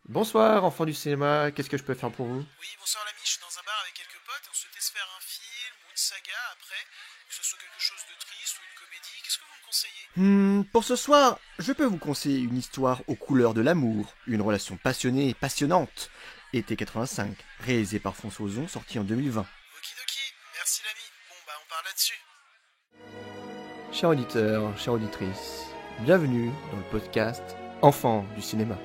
Bonsoir, enfants du cinéma, qu'est-ce que je peux faire pour vous? Oui, bonsoir l'ami, je suis dans un bar avec quelques potes et on souhaitait se faire un film ou une saga après, que ce soit quelque chose de triste ou une comédie. Qu'est-ce que vous me conseillez? Pour ce soir, je peux vous conseiller une histoire aux couleurs de l'amour, une relation passionnée et passionnante. Été 85, réalisé par François Ozon, sorti en 2020. Okidoki, merci l'ami. Bon bah on part là-dessus. Chers auditeurs, chères auditrices, bienvenue dans le podcast Enfants du cinéma.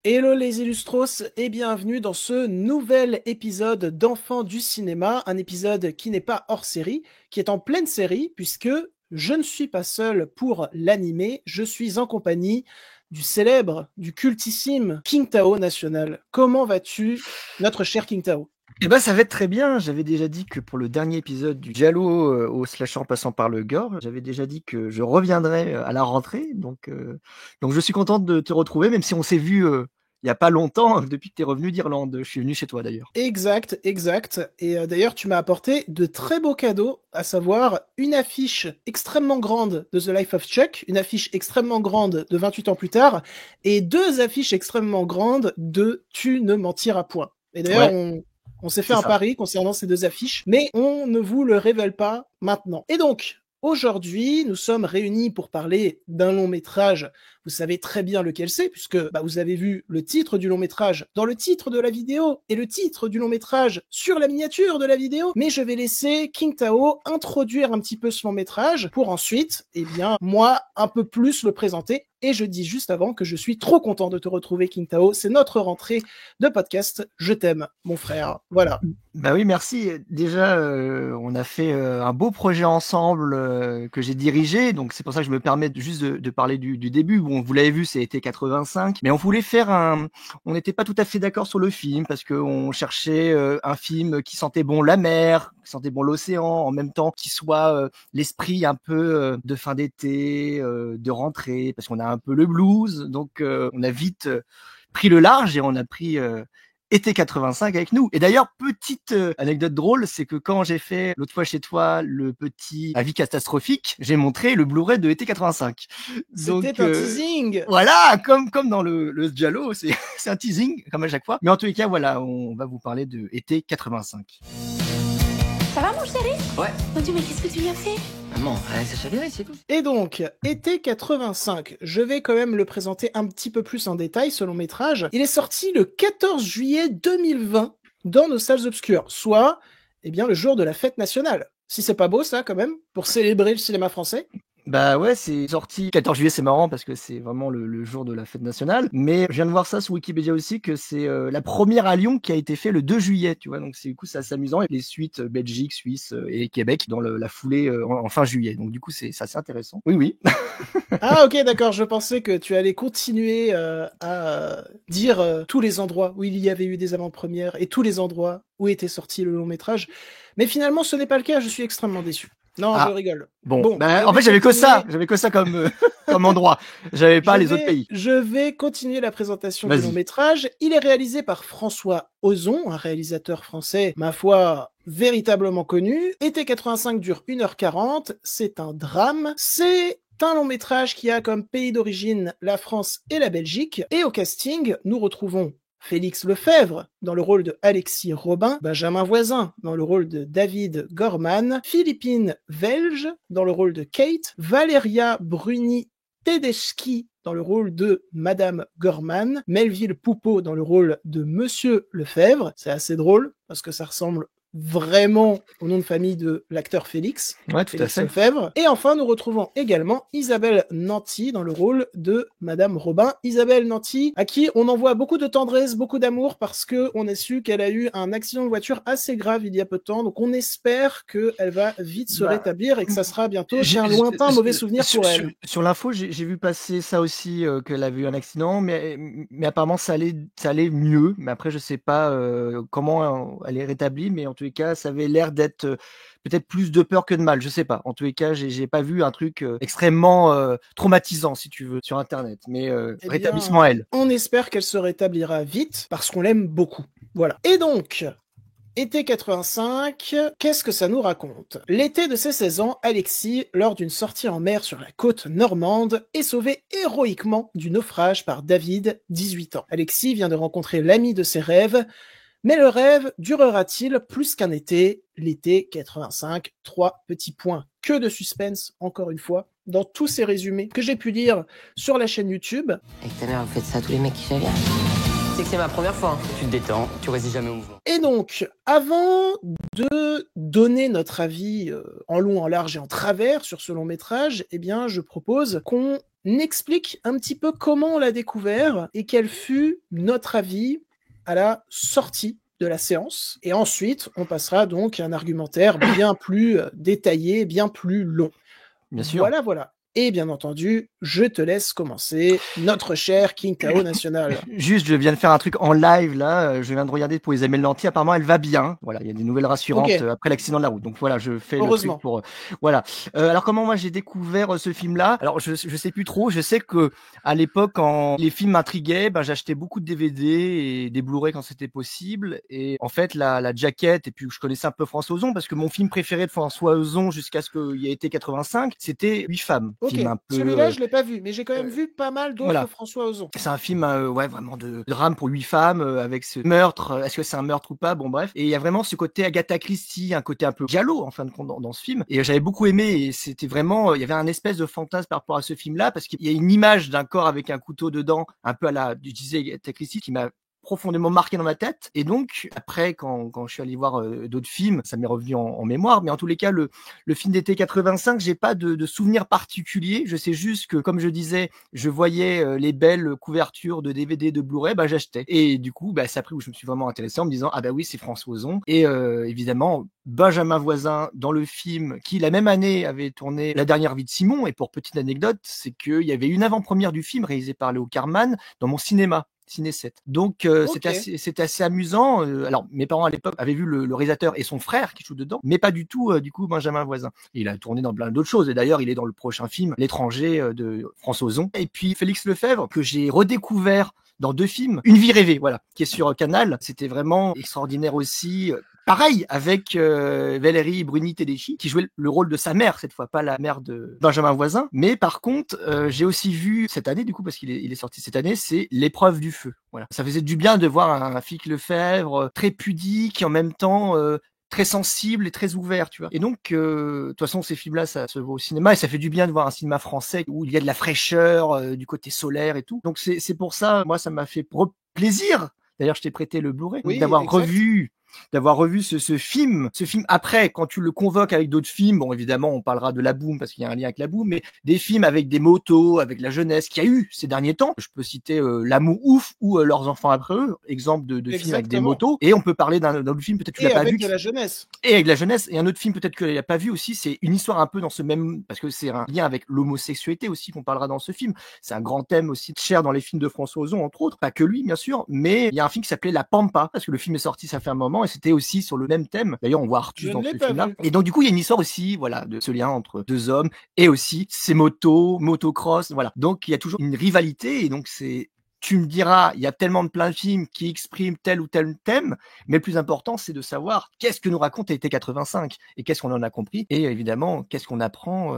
Hello les illustros et bienvenue dans ce nouvel épisode d'Enfants du cinéma, un épisode qui n'est pas hors série, qui est en pleine série puisque je ne suis pas seul pour l'animer, je suis en compagnie du célèbre, du cultissime King Tao national. Comment vas-tu, notre cher King Tao? Eh ben ça va être très bien, j'avais déjà dit que pour le dernier épisode du Giallo au slasher passant par le gore, j'avais déjà dit que je reviendrais à la rentrée, donc je suis contente de te retrouver, même si on s'est vu il y a pas longtemps, depuis que tu es revenu d'Irlande. Je suis venu chez toi d'ailleurs. Exact, exact. Et d'ailleurs, tu m'as apporté de très beaux cadeaux, à savoir une affiche extrêmement grande de The Life of Chuck, une affiche extrêmement grande de 28 ans plus tard, et deux affiches extrêmement grandes de Tu ne mentiras point. Et d'ailleurs, Ouais, on s'est fait c'est un ça. pari concernant ces deux affiches, mais on ne vous le révèle pas maintenant. Et donc, aujourd'hui, nous sommes réunis pour parler d'un long métrage. Vous savez très bien lequel c'est, puisque vous avez vu le titre du long métrage dans le titre de la vidéo et le titre du long métrage sur la miniature de la vidéo. Mais je vais laisser King Tao introduire un petit peu ce long métrage pour ensuite, moi, un peu plus le présenter. Et je dis juste avant que je suis trop content de te retrouver, King Tao. C'est notre rentrée de podcast. Je t'aime, mon frère. Voilà. Bah oui, merci. Déjà, on a fait un beau projet ensemble que j'ai dirigé, donc c'est pour ça que je me permets juste de parler du début. Bon, vous l'avez vu, c'est été 85, mais on voulait faire on n'était pas tout à fait d'accord sur le film parce que on cherchait un film qui sentait bon la mer, qui sentait bon l'océan, en même temps qui soit l'esprit un peu de fin d'été, de rentrée, parce qu'on a un peu le blues, donc on a vite pris le large et on a pris été 85 avec nous. Et d'ailleurs, petite anecdote drôle, c'est que quand j'ai fait l'autre fois chez toi le petit avis catastrophique, j'ai montré le Blu-ray de été 85. Donc C'était un teasing. voilà, comme dans le Giallo, c'est c'est un teasing comme à chaque fois. Mais en tous les cas, voilà, on va vous parler de été 85. Ça va mon chéri? Ouais. Mon Dieu, mais qu'est-ce que tu lui as fait? Maman, ça chavirait, c'est tout. Et donc, été 85, je vais quand même le présenter un petit peu plus en détail, ce long métrage. Il est sorti le 14 juillet 2020 dans nos salles obscures, soit, le jour de la fête nationale. Si c'est pas beau, ça, quand même, pour célébrer le cinéma français. Bah ouais, c'est sorti 14 juillet, c'est marrant parce que c'est vraiment le jour de la fête nationale. Mais je viens de voir ça sur Wikipédia aussi que c'est la première à Lyon qui a été fait le 2 juillet, tu vois. Donc c'est du coup c'est assez amusant. Et les suites Belgique, Suisse et Québec dans la foulée en fin juillet. Donc du coup c'est assez intéressant. Oui oui. Ah ok, d'accord, je pensais que tu allais continuer à dire tous les endroits où il y avait eu des avant-premières et tous les endroits où était sorti le long métrage. Mais finalement, ce n'est pas le cas, je suis extrêmement déçu. Non, je Ah rigole. bon, Bon, bah je en vais fait continuer. j'avais que ça comme comme endroit. J'avais pas les autres pays. Je vais continuer la présentation du long Vas-y. métrage. Il est réalisé par François Ozon, un réalisateur français, ma foi, véritablement connu. Été 85 dure 1h40. C'est un drame. C'est un long métrage qui a comme pays d'origine la France et la Belgique. Et au casting, nous retrouvons Félix Lefebvre dans le rôle de Alexis Robin, Benjamin Voisin dans le rôle de David Gorman, Philippine Velge dans le rôle de Kate, Valéria Bruni Tedeschi dans le rôle de Madame Gorman, Melville Poupeau dans le rôle de Monsieur Lefebvre. C'est assez drôle parce que ça ressemble vraiment au nom de famille de l'acteur Félix. Ouais, tout à Félix fait. Lefebvre. Et enfin, nous retrouvons également Isabelle Nanty dans le rôle de Madame Robin. Isabelle Nanty, à qui on envoie beaucoup de tendresse, beaucoup d'amour, parce que on a su qu'elle a eu un accident de voiture assez grave il y a peu de temps. Donc on espère qu'elle va vite se Bah, rétablir et que ça sera bientôt. J'ai J'ai- un lointain mauvais souvenir sur, pour sur- elle. sur l'info, j'ai vu passer ça aussi, qu'elle avait eu un accident, mais apparemment ça allait mieux. Mais après, je sais pas comment elle est rétablie, mais en tous les cas, ça avait l'air d'être peut-être plus de peur que de mal. Je sais pas. En tous les cas, j'ai pas vu un truc extrêmement traumatisant, si tu veux, sur Internet. Mais Eh rétablissement bien, à elle. on espère qu'elle se rétablira vite parce qu'on l'aime beaucoup. Voilà. Et donc, Été 85, qu'est-ce que ça nous raconte? L'été de ses 16 ans, Alexis, lors d'une sortie en mer sur la côte normande, est sauvé héroïquement du naufrage par David, 18 ans. Alexis vient de rencontrer l'ami de ses rêves, mais le rêve durera-t-il plus qu'un été? L'été 85, 3 petits points. Que de suspense, encore une fois, dans tous ces résumés que j'ai pu lire sur la chaîne YouTube. Avec ta mère, vous faites ça à tous les mecs qui viennent. C'est que c'est ma première fois. Tu te détends, tu résistes jamais au mouvement. Et donc, avant de donner notre avis en long, en large et en travers sur ce long métrage, eh bien, je propose qu'on explique un petit peu comment on l'a découvert et quel fut notre avis à la sortie de la séance. Et ensuite, on passera donc à un argumentaire bien plus détaillé, bien plus long. Bien sûr. Voilà. Et bien entendu, je te laisse commencer, notre cher King Kao National. Juste, je viens de faire un truc en live là. Je viens de regarder pour Isabelle Lanty. Apparemment, elle va bien. Voilà, il y a des nouvelles rassurantes après l'accident de la route. Donc voilà, je fais le truc pour. Voilà. Alors comment moi j'ai découvert ce film-là? Alors je sais plus trop. Je sais que à l'époque, quand les films m'intriguaient, j'achetais beaucoup de DVD et des Blu-ray quand c'était possible. Et en fait, la jaquette et puis je connaissais un peu François Ozon parce que mon film préféré de François Ozon jusqu'à ce qu'il y ait été 85, c'était 8 femmes. Ok, celui-là je l'ai pas vu, mais j'ai quand même vu pas mal d'autres François Ozon. C'est un film vraiment de drame pour 8 femmes avec ce meurtre. Est-ce que c'est un meurtre ou pas? Bon bref. Et il y a vraiment ce côté Agatha Christie, un côté un peu giallo en fin de compte dans ce film. Et j'avais beaucoup aimé et c'était vraiment, il y avait un espèce de fantasme par rapport à ce film-là parce qu'il y a une image d'un corps avec un couteau dedans, un peu à la, je disais Agatha Christie, qui m'a profondément marqué dans ma tête. Et donc après quand je suis allé voir d'autres films, ça m'est revenu en mémoire, mais en tous les cas le film d'été 85, j'ai pas de souvenir particulier. Je sais juste que comme je disais, je voyais les belles couvertures de DVD, de Blu-ray, j'achetais. Et du coup, c'est après où je me suis vraiment intéressé en me disant oui, c'est François Ozon. Et évidemment Benjamin Voisin dans le film qui la même année avait tourné La dernière vie de Simon. Et pour petite anecdote, c'est qu'il y avait une avant-première du film réalisée par Léo Carman dans mon cinéma. Ciné 7. Donc c'était assez amusant. Alors mes parents à l'époque avaient vu le réalisateur et son frère qui joue dedans, mais pas du tout du coup Benjamin Voisin. Et il a tourné dans plein d'autres choses et d'ailleurs il est dans le prochain film L'étranger de François Ozon. Et puis Félix Lefebvre que j'ai redécouvert dans 2 films, Une vie rêvée, voilà, qui est sur Canal. C'était vraiment extraordinaire aussi. Pareil avec Valérie Bruni Tedeschi qui jouait le rôle de sa mère cette fois, pas la mère de Benjamin Voisin. Mais par contre, j'ai aussi vu cette année du coup parce qu'il est sorti cette année, c'est L'épreuve du feu. Voilà, ça faisait du bien de voir un Félix Lefebvre très pudique et en même temps très sensible et très ouvert, tu vois. Et donc, de toute façon, ces films-là, ça se voit au cinéma et ça fait du bien de voir un cinéma français où il y a de la fraîcheur, du côté solaire et tout. Donc c'est pour ça, moi, ça m'a fait plaisir. D'ailleurs, je t'ai prêté le Blu-ray d'avoir revu ce film après, quand tu le convoques avec d'autres films, bon, évidemment, on parlera de La Boum parce qu'il y a un lien avec La Boum, mais des films avec des motos, avec la jeunesse qu'il y a eu ces derniers temps. Je peux citer L'amour ouf ou Leurs enfants après eux, exemple de films avec des motos. Et on peut parler d'un autre film, peut-être que tu l'as pas vu. Et avec de la jeunesse. Et avec la jeunesse. Et un autre film, peut-être que tu l'as pas vu aussi, c'est une histoire un peu dans ce même, parce que c'est un lien avec l'homosexualité aussi qu'on parlera dans ce film. C'est un grand thème aussi cher dans les films de François Ozon, entre autres. Pas que lui, bien sûr, mais il y a un film qui s'appelait La Pampa, parce que le film est sorti, ça fait un moment, et c'était aussi sur le même thème. D'ailleurs, on voit Artus dans ce film-là. Et donc, du coup, il y a une histoire aussi, voilà, de ce lien entre 2 hommes et aussi ces motocross, voilà. Donc, il y a toujours une rivalité et donc tu me diras, il y a tellement de plein de films qui expriment tel ou tel thème, mais le plus important, c'est de savoir qu'est-ce que nous raconte Été 85 et qu'est-ce qu'on en a compris et évidemment, qu'est-ce qu'on apprend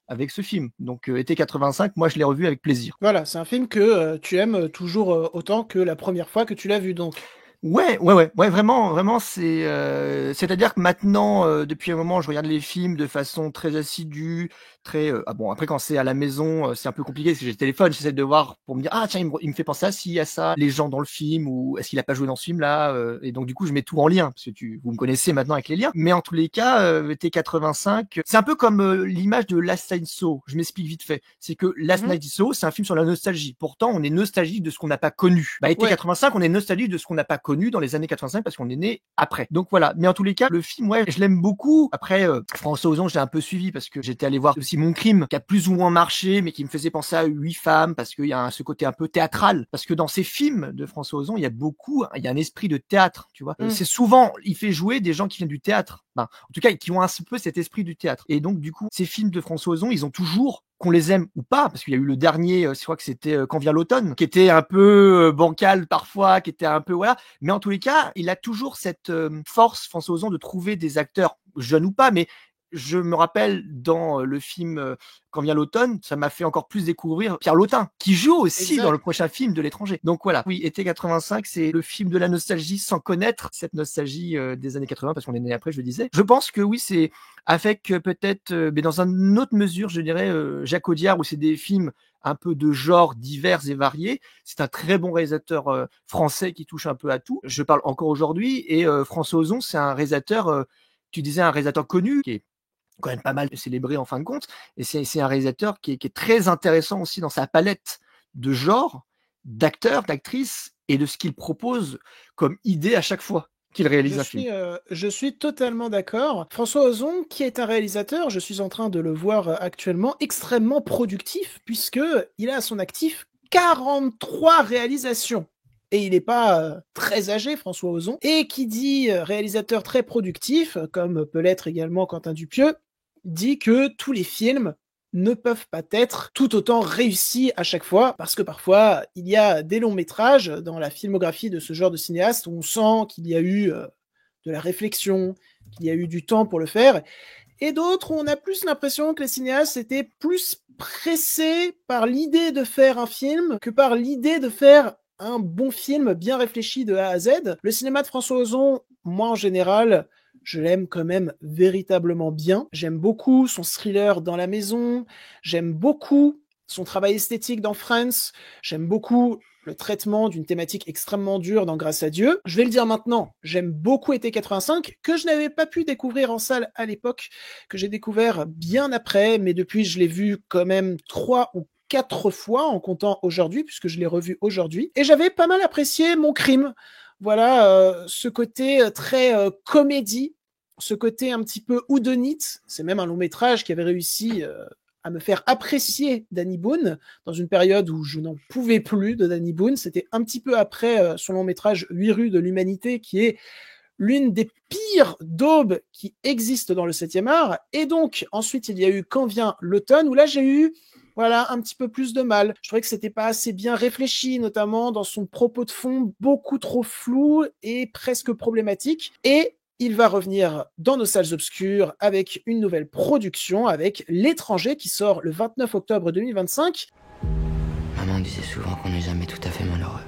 avec ce film. Donc, Été 85, moi, je l'ai revu avec plaisir. Voilà, c'est un film que tu aimes toujours autant que la première fois que tu l'as vu, donc. Ouais, vraiment, c'est-à-dire que maintenant, depuis un moment, je regarde les films de façon très assidue, très, après quand c'est à la maison, c'est un peu compliqué, parce que j'ai le téléphone, j'essaie de voir pour me dire, tiens, il me fait penser à ci, à ça, les gens dans le film, ou est-ce qu'il a pas joué dans ce film-là, et donc du coup, je mets tout en lien, parce que vous me connaissez maintenant avec les liens. Mais en tous les cas, T85, c'est un peu comme l'image de Last Night So, je m'explique vite fait. C'est que Last Night So, c'est un film sur la nostalgie. Pourtant, on est nostalgique de ce qu'on n'a pas connu. T85, on est nostalgique de ce qu'on n'a pas connu dans les années 85 parce qu'on est né après. Donc voilà. Mais en tous les cas, le film, je l'aime beaucoup. Après, François Ozon, je l'ai un peu suivi parce que j'étais allé voir aussi Mon Crime, qui a plus ou moins marché, mais qui me faisait penser à 8 femmes, parce qu'il y a ce côté un peu théâtral. Parce que dans ces films de François Ozon, il y a un esprit de théâtre, tu vois. C'est souvent, il fait jouer des gens qui viennent du théâtre. En tout cas, qui ont un peu cet esprit du théâtre. Et donc, du coup, ces films de François Ozon, ils ont toujours, qu'on les aime ou pas, parce qu'il y a eu le dernier, je crois que c'était Quand vient l'automne, qui était un peu bancal parfois, qui était un peu, voilà. Mais en tous les cas, il a toujours cette force, François Ozon, de trouver des acteurs, jeunes ou pas, mais je me rappelle dans le film Quand vient l'automne, ça m'a fait encore plus découvrir Pierre Lautin, qui joue aussi dans le prochain film de l'étranger. Donc voilà, oui, été 85, c'est le film de la nostalgie sans connaître cette nostalgie des années 80, parce qu'on est né après, je le disais. Je pense que oui, c'est avec peut-être, mais dans une autre mesure, je dirais, Jacques Audiard, où c'est des films un peu de genre divers et variés. C'est un très bon réalisateur français qui touche un peu à tout. Je parle encore aujourd'hui, et François Ozon, c'est un réalisateur, tu disais un réalisateur connu, qui est quand même pas mal célébré en fin de compte, et c'est un réalisateur qui est très intéressant aussi dans sa palette de genres, d'acteurs, d'actrices, et de ce qu'il propose comme idée à chaque fois qu'il réalise un film. Je suis totalement d'accord. François Ozon, qui est un réalisateur, je suis en train de le voir actuellement, extrêmement productif, puisque il a à son actif 43 réalisations. Et il n'est pas très âgé, François Ozon. Et qui dit réalisateur très productif, comme peut l'être également Quentin Dupieux, dit que tous les films ne peuvent pas être tout autant réussis à chaque fois, parce que parfois, il y a des longs métrages dans la filmographie de ce genre de cinéaste où on sent qu'il y a eu de la réflexion, qu'il y a eu du temps pour le faire, et d'autres où on a plus l'impression que les cinéastes étaient plus pressés par l'idée de faire un film que par l'idée de faire un bon film bien réfléchi de A à Z. Le cinéma de François Ozon, moi en général, je l'aime quand même véritablement bien. J'aime beaucoup son thriller Dans la maison, j'aime beaucoup son travail esthétique dans Friends, j'aime beaucoup le traitement d'une thématique extrêmement dure dans Grâce à Dieu. Je vais le dire maintenant, j'aime beaucoup Été 85, que je n'avais pas pu découvrir en salle à l'époque, que j'ai découvert bien après, mais depuis je l'ai vu quand même 3 ou 4 fois en comptant aujourd'hui, puisque je l'ai revu aujourd'hui, et j'avais pas mal apprécié Mon Crime. Voilà, ce côté très comédie, ce côté un petit peu houdonite. C'est même un long métrage qui avait réussi à me faire apprécier Danny Boone dans une période où je n'en pouvais plus de Danny Boone. C'était un petit peu après son long métrage 8 rues de l'humanité, qui est l'une des pires daubes qui existent dans le 7e art. Et donc, ensuite, il y a eu Quand vient l'automne, où là, j'ai eu un petit peu plus de mal. Je trouvais que c'était pas assez bien réfléchi, notamment dans son propos de fond, beaucoup trop flou et presque problématique. Et il va revenir dans nos salles obscures avec une nouvelle production, avec L'étranger, qui sort le 29 octobre 2025. Maman disait souvent qu'on n'est jamais tout à fait malheureux.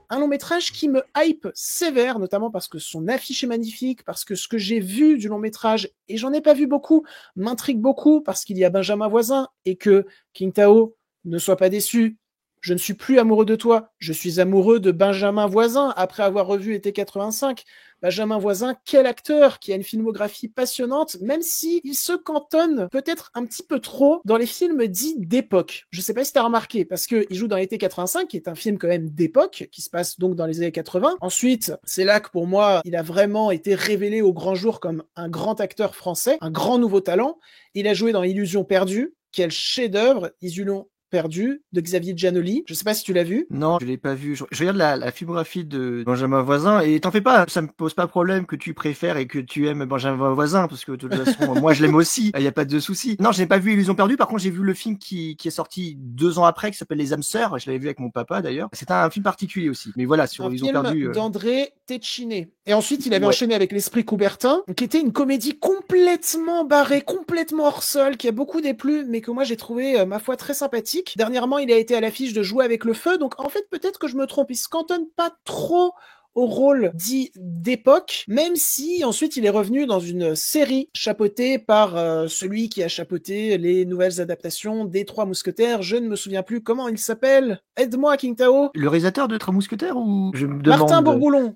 Un long métrage qui me hype sévère, notamment parce que son affiche est magnifique, parce que ce que j'ai vu du long métrage, et j'en ai pas vu beaucoup, m'intrigue beaucoup, parce qu'il y a Benjamin Voisin, et que King Tao ne soit pas déçu. Je ne suis plus amoureux de toi, je suis amoureux de Benjamin Voisin, après avoir revu Été 85. Benjamin Voisin, quel acteur qui a une filmographie passionnante, même si il se cantonne peut-être un petit peu trop dans les films dits d'époque. Je sais pas si t'as remarqué, parce que il joue dans Été 85, qui est un film quand même d'époque, qui se passe donc dans les années 80. Ensuite, c'est là que pour moi, il a vraiment été révélé au grand jour comme un grand acteur français, un grand nouveau talent. Il a joué dans Illusion perdue, quel chef-d'œuvre, Illusion perdue, de Xavier Giannoli. Je sais pas si tu l'as vu. Non, je l'ai pas vu. Je regarde la filmographie de Benjamin Voisin, et t'en fais pas, ça me pose pas problème que tu préfères et que tu aimes Benjamin Voisin, parce que de toute façon, moi je l'aime aussi, il y a pas de souci. Non, je n'ai pas vu Illusion perdue, par contre j'ai vu le film qui est sorti 2 ans après, qui s'appelle Les âmes sœurs, je l'avais vu avec mon papa d'ailleurs. C'est un film particulier aussi. Mais voilà, sur Illusion perdue. D'André Tecciné. Et ensuite, il avait enchaîné avec L'Esprit Coubertin, qui était une comédie complètement barrée, complètement hors sol, qui a beaucoup déplu, mais que moi j'ai trouvé, ma foi, très sympathique. Dernièrement, il a été à l'affiche de Jouer avec le feu, donc en fait, peut-être que je me trompe, il se cantonne pas trop au rôle dit d'époque, même si ensuite il est revenu dans une série chapeautée par celui qui a chapeauté les nouvelles adaptations des Trois Mousquetaires. Je ne me souviens plus comment il s'appelle. Aide-moi, King Tao. Le réalisateur de Trois Mousquetaires, ou je me demande... Martin Bourboulon.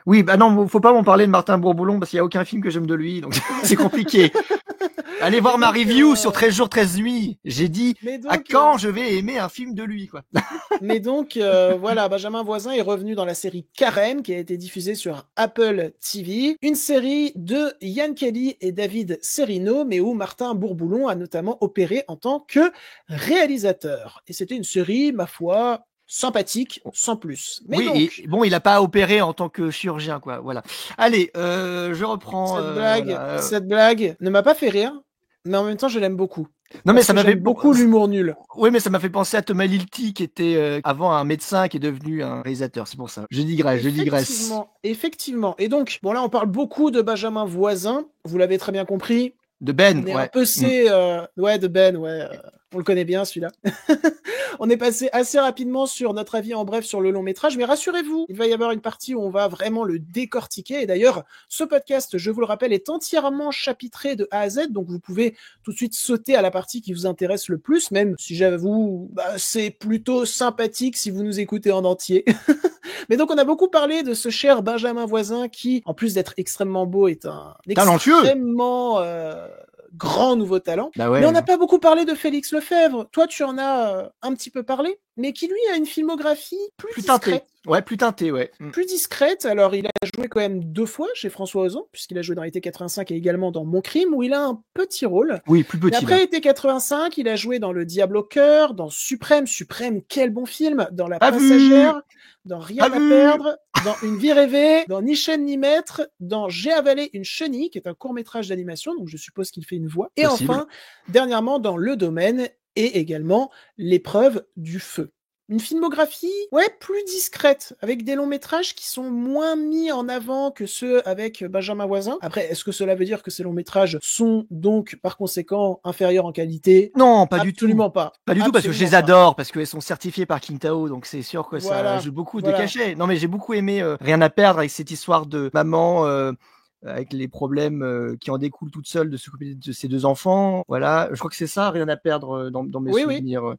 Oui, bah non, faut pas m'en parler de Martin Bourboulon, parce qu'il y a aucun film que j'aime de lui, donc c'est compliqué. Allez voir ma review sur 13 jours, 13 nuits. J'ai dit Mais donc, à quand je vais aimer un film de lui, quoi. Mais donc, voilà, Benjamin Voisin est revenu dans la série Carême, qui a été diffusée sur Apple TV. Une série de Ian Kelly et David Serino, mais où Martin Bourboulon a notamment opéré en tant que réalisateur. Et c'était une série, ma foi, sympathique, sans plus. Mais oui, donc, et bon, il a pas opéré en tant que chirurgien, quoi. Voilà. Allez, je reprends. cette blague ne m'a pas fait rire, mais en même temps, je l'aime beaucoup. Non, mais ça Parce que m'avait j'aime beaucoup l'humour nul. Oui, mais ça m'a fait penser à Thomas Lilti, qui était avant un médecin, qui est devenu un réalisateur. C'est pour ça. Je digresse. Effectivement. Et donc, bon là, on parle beaucoup de Benjamin Voisin. Vous l'avez très bien compris. De Ben, On est ouais. un peu de Ben, ouais. On le connaît bien, celui-là. On est passé assez rapidement sur notre avis en bref sur le long métrage, mais rassurez-vous, il va y avoir une partie où on va vraiment le décortiquer. Et d'ailleurs, ce podcast, je vous le rappelle, est entièrement chapitré de A à Z, donc vous pouvez tout de suite sauter à la partie qui vous intéresse le plus, même si j'avoue, c'est plutôt sympathique si vous nous écoutez en entier. Mais donc, on a beaucoup parlé de ce cher Benjamin Voisin qui, en plus d'être extrêmement beau, est un talentueux, extrêmement grand nouveau talent. Bah ouais, mais on n'a pas beaucoup parlé de Félix Lefebvre. Toi, tu en as un petit peu parlé, mais qui lui a une filmographie plus discrète. Ouais, plus teintée, ouais. Plus discrète. Alors, il a joué quand même 2 fois chez François Ozon, puisqu'il a joué dans Été 85 et également dans Mon Crime, où il a un petit rôle. Oui, plus petit. Et après Été 85, il a joué dans Le Diable au cœur, dans Suprême, quel bon film, dans La Passagère, dans Rien à perdre, dans Une vie rêvée, dans Ni chaîne ni maître, dans J'ai avalé une chenille, qui est un court-métrage d'animation, donc je suppose qu'il fait une voix. Et enfin, dernièrement, dans Le Domaine et également L'épreuve du feu. Une filmographie, plus discrète, avec des longs métrages qui sont moins mis en avant que ceux avec Benjamin Voisin. Après, est-ce que cela veut dire que ces longs métrages sont donc, par conséquent, inférieurs en qualité? Non, pas du tout. Absolument pas. Pas du tout, parce que je les adore, parce qu'elles sont certifiées par King Tao, donc c'est sûr que ça ajoute beaucoup de cachet. Non, mais j'ai beaucoup aimé Rien à perdre avec cette histoire de maman avec les problèmes qui en découlent toute seule de s'occuper de ses 2 enfants. Voilà, je crois que c'est ça, Rien à perdre dans mes souvenirs. Oui.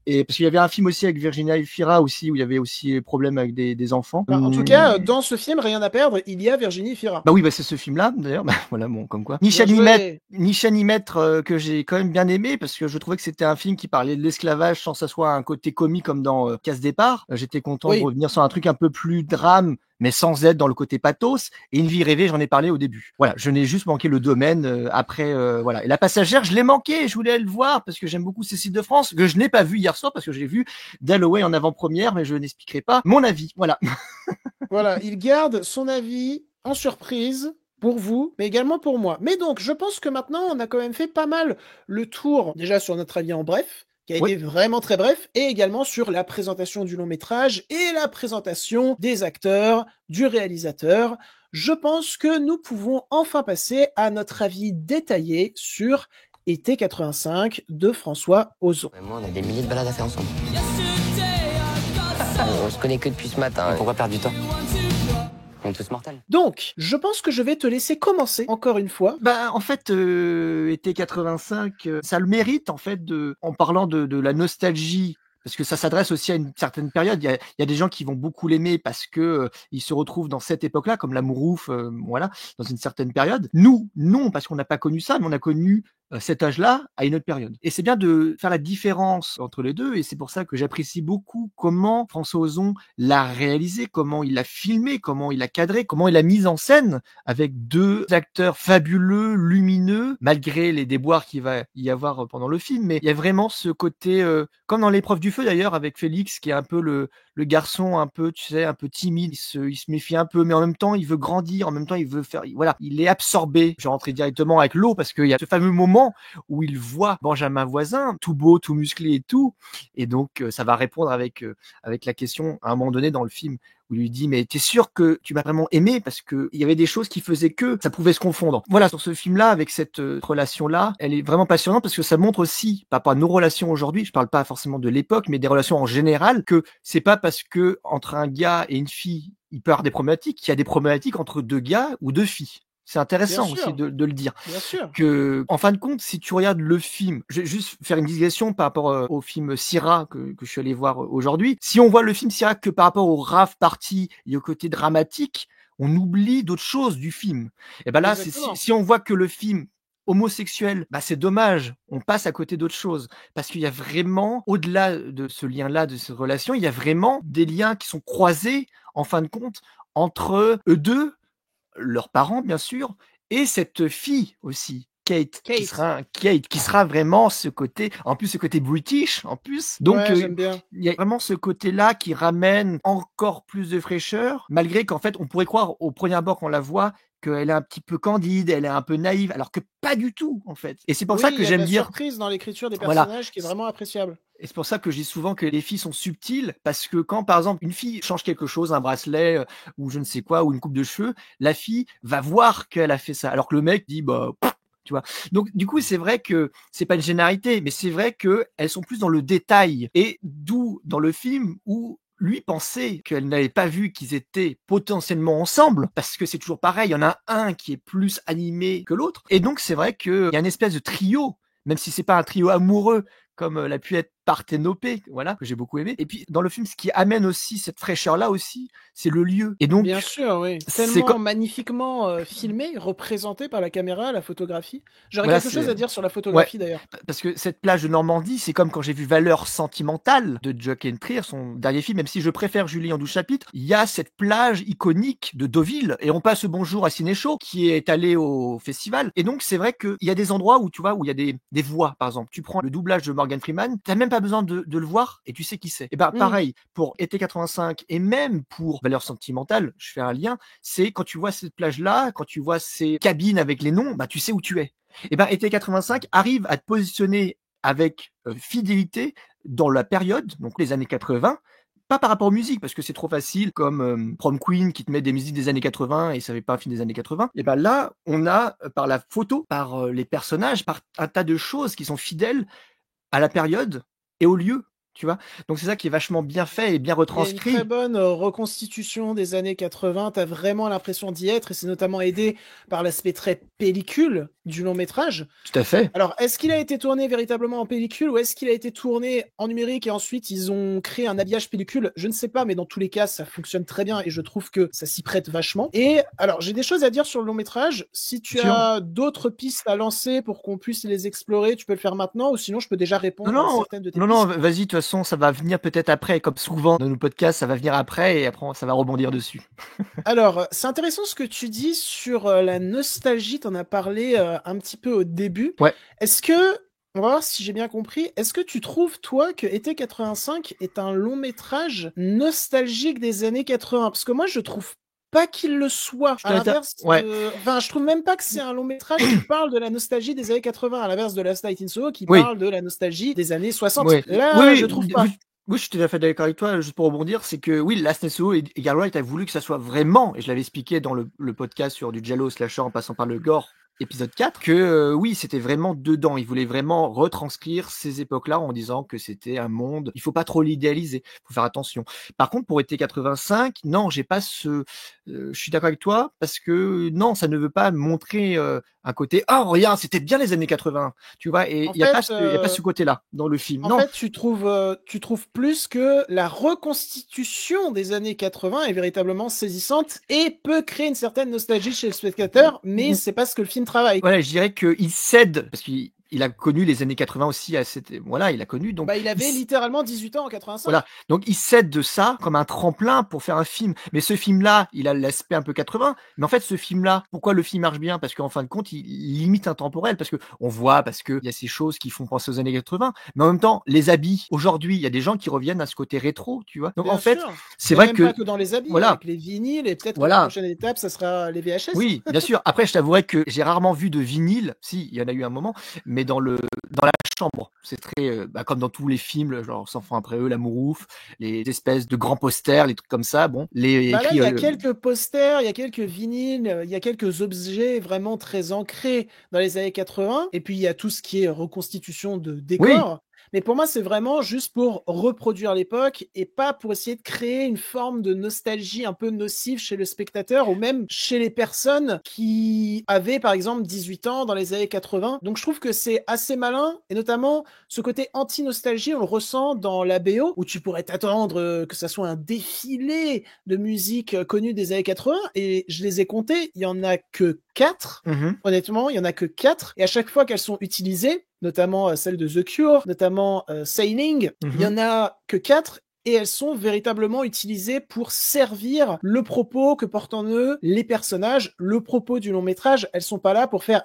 Et parce qu'il y avait un film aussi avec Virginia Efira aussi, où il y avait aussi les problèmes avec des enfants. En tout cas, dans ce film, Rien à perdre, il y a Virginie Efira. Bah oui, c'est ce film-là, d'ailleurs. Voilà, bon, comme quoi. Ni chaîne ni maître que j'ai quand même bien aimé, parce que je trouvais que c'était un film qui parlait de l'esclavage sans que ça soit un côté comique comme dans Casse Départ. J'étais content de revenir sur un truc un peu plus drame, mais sans être dans le côté pathos. Et Une vie rêvée, j'en ai parlé au début. Voilà, je n'ai juste manqué Le Domaine après, voilà. Et La Passagère, je l'ai manqué, je voulais le voir parce que j'aime beaucoup Cécile de France, que je n'ai pas vu hier soir parce que j'ai vu Dalloway en avant-première, mais je n'expliquerai pas mon avis. Voilà. Voilà, il garde son avis en surprise pour vous, mais également pour moi. Mais donc, je pense que maintenant, on a quand même fait pas mal le tour, déjà sur notre avis en bref, qui a été vraiment très bref, et également sur la présentation du long métrage et la présentation des acteurs, du réalisateur. Je pense que nous pouvons enfin passer à notre avis détaillé sur Été 85 de François Ozon. Moi, on a des milliers de balades à faire ensemble. On se connaît que depuis ce matin. Pourquoi perdre du temps? On est tous mortels. Donc, je pense que je vais te laisser commencer, encore une fois. En fait, Été 85, ça le mérite, en fait, en parlant de la nostalgie, parce que ça s'adresse aussi à une certaine période. Il y a des gens qui vont beaucoup l'aimer parce que ils se retrouvent dans cette époque-là, comme l'amour ouf, voilà, dans une certaine période. Nous, non, parce qu'on n'a pas connu ça, mais on a connu cet âge-là à une autre période. Et c'est bien de faire la différence entre les deux, et c'est pour ça que j'apprécie beaucoup comment François Ozon l'a réalisé, comment il l'a filmé, comment il l'a cadré, comment il l'a mis en scène avec 2 acteurs fabuleux, lumineux, malgré les déboires qu'il va y avoir pendant le film. Mais il y a vraiment ce côté, comme dans L'épreuve du feu d'ailleurs, avec Félix, qui est un peu le garçon un peu, tu sais, un peu timide, il se méfie un peu, mais en même temps, il veut grandir, en même temps, il veut faire, voilà, il est absorbé. Je vais rentrer directement avec l'eau parce qu'il y a ce fameux moment où il voit Benjamin Voisin, tout beau, tout musclé et tout, et donc ça va répondre avec la question à un moment donné dans le film où il lui dit mais t'es sûr que tu m'as vraiment aimé, parce que il y avait des choses qui faisaient que ça pouvait se confondre. Voilà, sur ce film-là, avec cette relation-là, elle est vraiment passionnante parce que ça montre aussi, par rapport à nos relations aujourd'hui, je parle pas forcément de l'époque, mais des relations en général, que c'est pas parce que entre un gars et une fille, il peut y avoir des problématiques, il y a des problématiques entre 2 gars ou 2 filles. C'est intéressant aussi de le dire. Bien sûr. Que, en fin de compte, si tu regardes le film, je vais juste faire une digression par rapport au film Syrah que je suis allé voir aujourd'hui. Si on voit le film Syrah que par rapport au rave party et au côté dramatique, on oublie d'autres choses du film. Et ben là, si on voit que le film homosexuel, bah c'est dommage, on passe à côté d'autres choses. Parce qu'il y a vraiment, au-delà de ce lien-là, de cette relation, il y a vraiment des liens qui sont croisés, en fin de compte, entre eux deux, leurs parents bien sûr, et cette fille aussi. Kate, qui sera vraiment ce côté, en plus ce côté british, en plus. Donc, Ouais, j'aime bien. il y a vraiment ce côté-là qui ramène encore plus de fraîcheur, malgré qu'en fait, on pourrait croire au premier abord qu'on la voit qu'elle est un petit peu candide, elle est un peu naïve, alors que pas du tout, en fait. Et c'est pour ça Oui, que il y a de j'aime la dire, surprise dans l'écriture des voilà. personnages qui est vraiment appréciable. Et c'est pour ça que je dis souvent que les filles sont subtiles, parce que quand, par exemple, une fille change quelque chose, un bracelet, ou je ne sais quoi, ou une coupe de cheveux, la fille va voir qu'elle a fait ça, alors que le mec dit, bah, tu vois. Donc, du coup, c'est vrai que c'est pas une généralité, mais c'est vrai qu'elles sont plus dans le détail. Et d'où, dans le film, où lui pensait qu'elle n'avait pas vu qu'ils étaient potentiellement ensemble, parce que c'est toujours pareil, il y en a un qui est plus animé que l'autre. Et donc, c'est vrai qu'il y a une espèce de trio, même si c'est pas un trio amoureux, comme l'a pu être Parthénopée, voilà, que j'ai beaucoup aimé. Et puis, dans le film, ce qui amène aussi cette fraîcheur-là aussi, c'est le lieu. Et donc, Bien sûr, oui. c'est Tellement comme... magnifiquement filmé, représenté par la caméra, la photographie. J'aurais Voilà, quelque chose à dire sur la ouais, photographie d'ailleurs. parce que cette plage de Normandie, c'est comme quand j'ai vu Valeurs sentimentales de Jochen Trier, son dernier film, même si je préfère Julie en 12 chapitres, il y a cette plage iconique de Deauville, et on passe le bonjour à Cinéchaud, qui est allé au festival. Et donc, c'est vrai qu'il y a des endroits où, tu vois, où il y a des voix, par exemple. Tu prends le doublage de Morgan Freeman, t'as même pas besoin de le voir, et tu sais qui c'est. Et ben, pareil, pour Été 85, et même pour Valeurs sentimentales, je fais un lien, c'est quand tu vois cette plage-là, quand tu vois ces cabines avec les noms, bah, tu sais où tu es. Et ben, Été 85 arrive à te positionner avec fidélité dans la période, donc les années 80, pas par rapport aux musiques, parce que c'est trop facile, comme Prom Queen qui te met des musiques des années 80 et ça fait pas un film des années 80. Et ben là, on a par la photo, par les personnages, par un tas de choses qui sont fidèles à la période et au lieu, tu vois. Donc c'est ça qui est vachement bien fait et bien Il y a une très retranscrit. bonne reconstitution des années 80. T'as vraiment l'impression d'y être et c'est notamment aidé par l'aspect très pellicule du long métrage. Tout à fait. Alors, est-ce qu'il a été tourné véritablement en pellicule ou est-ce qu'il a été tourné en numérique et ensuite ils ont créé un habillage pellicule? Je ne sais pas, mais dans tous les cas, ça fonctionne très bien et je trouve que ça s'y prête vachement. Et alors, j'ai des choses à dire sur le long métrage. Si tu Sûr. as d'autres pistes à lancer pour qu'on puisse les explorer, tu peux le faire maintenant ou sinon je peux déjà répondre à certaines de tes pistes. Non, vas-y, de toute façon, ça va venir peut-être après, comme souvent dans nos podcasts, ça va venir après et après, ça va rebondir dessus. Alors, c'est intéressant ce que tu dis sur la nostalgie, t'en as parlé un petit peu au début. Ouais. Est-ce que, on va voir si j'ai bien compris, est-ce que tu trouves, toi, que Été 85 est un long métrage nostalgique des années 80? Parce que moi, je trouve pas qu'il le soit. À l'inverse, ouais. Enfin, je trouve même pas que c'est un long métrage qui parle de la nostalgie des années 80, à l'inverse de Last Night in Soho qui Oui. parle de la nostalgie des années 60. Ouais. Là, Oui, je trouve pas. Oui, je suis tout à fait d'accord avec toi. Juste pour rebondir, c'est que oui, Last NSO et Edgar Wright a voulu que ça soit vraiment, et je l'avais expliqué dans le podcast sur du Giallo slasher en passant par le gore, épisode 4, que oui, c'était vraiment dedans. Il voulait vraiment retranscrire ces époques-là en disant que c'était un monde. Il faut pas trop l'idéaliser. Faut faire attention. Par contre, pour Été 85, non, j'ai pas ce. Je suis d'accord avec toi parce que non, ça ne veut pas montrer un côté. Oh, regarde, c'était bien les années 80. Tu vois, et il y a pas ce côté-là dans le film. En fait, tu trouves plus que la reconstitution des années 80 est véritablement saisissante et peut créer une certaine nostalgie chez le spectateur, mais c'est pas ce que le film travaille. Voilà, je dirais qu'il cède, parce qu'il a connu les années 80 aussi à cette, voilà, il a connu, donc. Bah, il avait littéralement 18 ans en 85. Voilà. Donc, il cède de ça comme un tremplin pour faire un film. Mais ce film-là, il a l'aspect un peu 80. Mais en fait, ce film-là, pourquoi le film marche bien? Parce qu'en fin de compte, il limite intemporel. Parce que on voit, parce qu'il y a ces choses qui font penser aux années 80. Mais en même temps, les habits, aujourd'hui, il y a des gens qui reviennent à ce côté rétro, tu vois. Donc, Bien en fait, sûr. c'est vrai même que. pas que dans les habits, Voilà. avec les vinyles, et peut-être que Voilà. la prochaine étape, ça sera les VHS. Oui, bien sûr. Après, je t'avouerai que j'ai rarement vu de vinyle. Si, il y en a eu un moment. Mais dans la chambre. C'est très, comme dans tous les films, genre S'enfants après eux, L'amour ouf, les espèces de grands posters, les trucs comme ça. Bon, Là, il y a quelques posters, il y a quelques vinyles, il y a quelques objets vraiment très ancrés dans les années 80. Et puis, il y a tout ce qui est reconstitution de décors. Oui. Mais pour moi, c'est vraiment juste pour reproduire l'époque et pas pour essayer de créer une forme de nostalgie un peu nocive chez le spectateur ou même chez les personnes qui avaient, par exemple, 18 ans dans les années 80. Donc, je trouve que c'est assez malin et notamment ce côté anti-nostalgie, on le ressent dans la BO où tu pourrais t'attendre que ça soit un défilé de musique connue des années 80 et je les ai comptés, il y en a que 4. Honnêtement, il y en a que 4 et à chaque fois qu'elles sont utilisées, notamment celle de The Cure, notamment Sailing, il y en a que 4 et elles sont véritablement utilisées pour servir le propos que portent en eux les personnages, le propos du long métrage. Elles sont pas là pour faire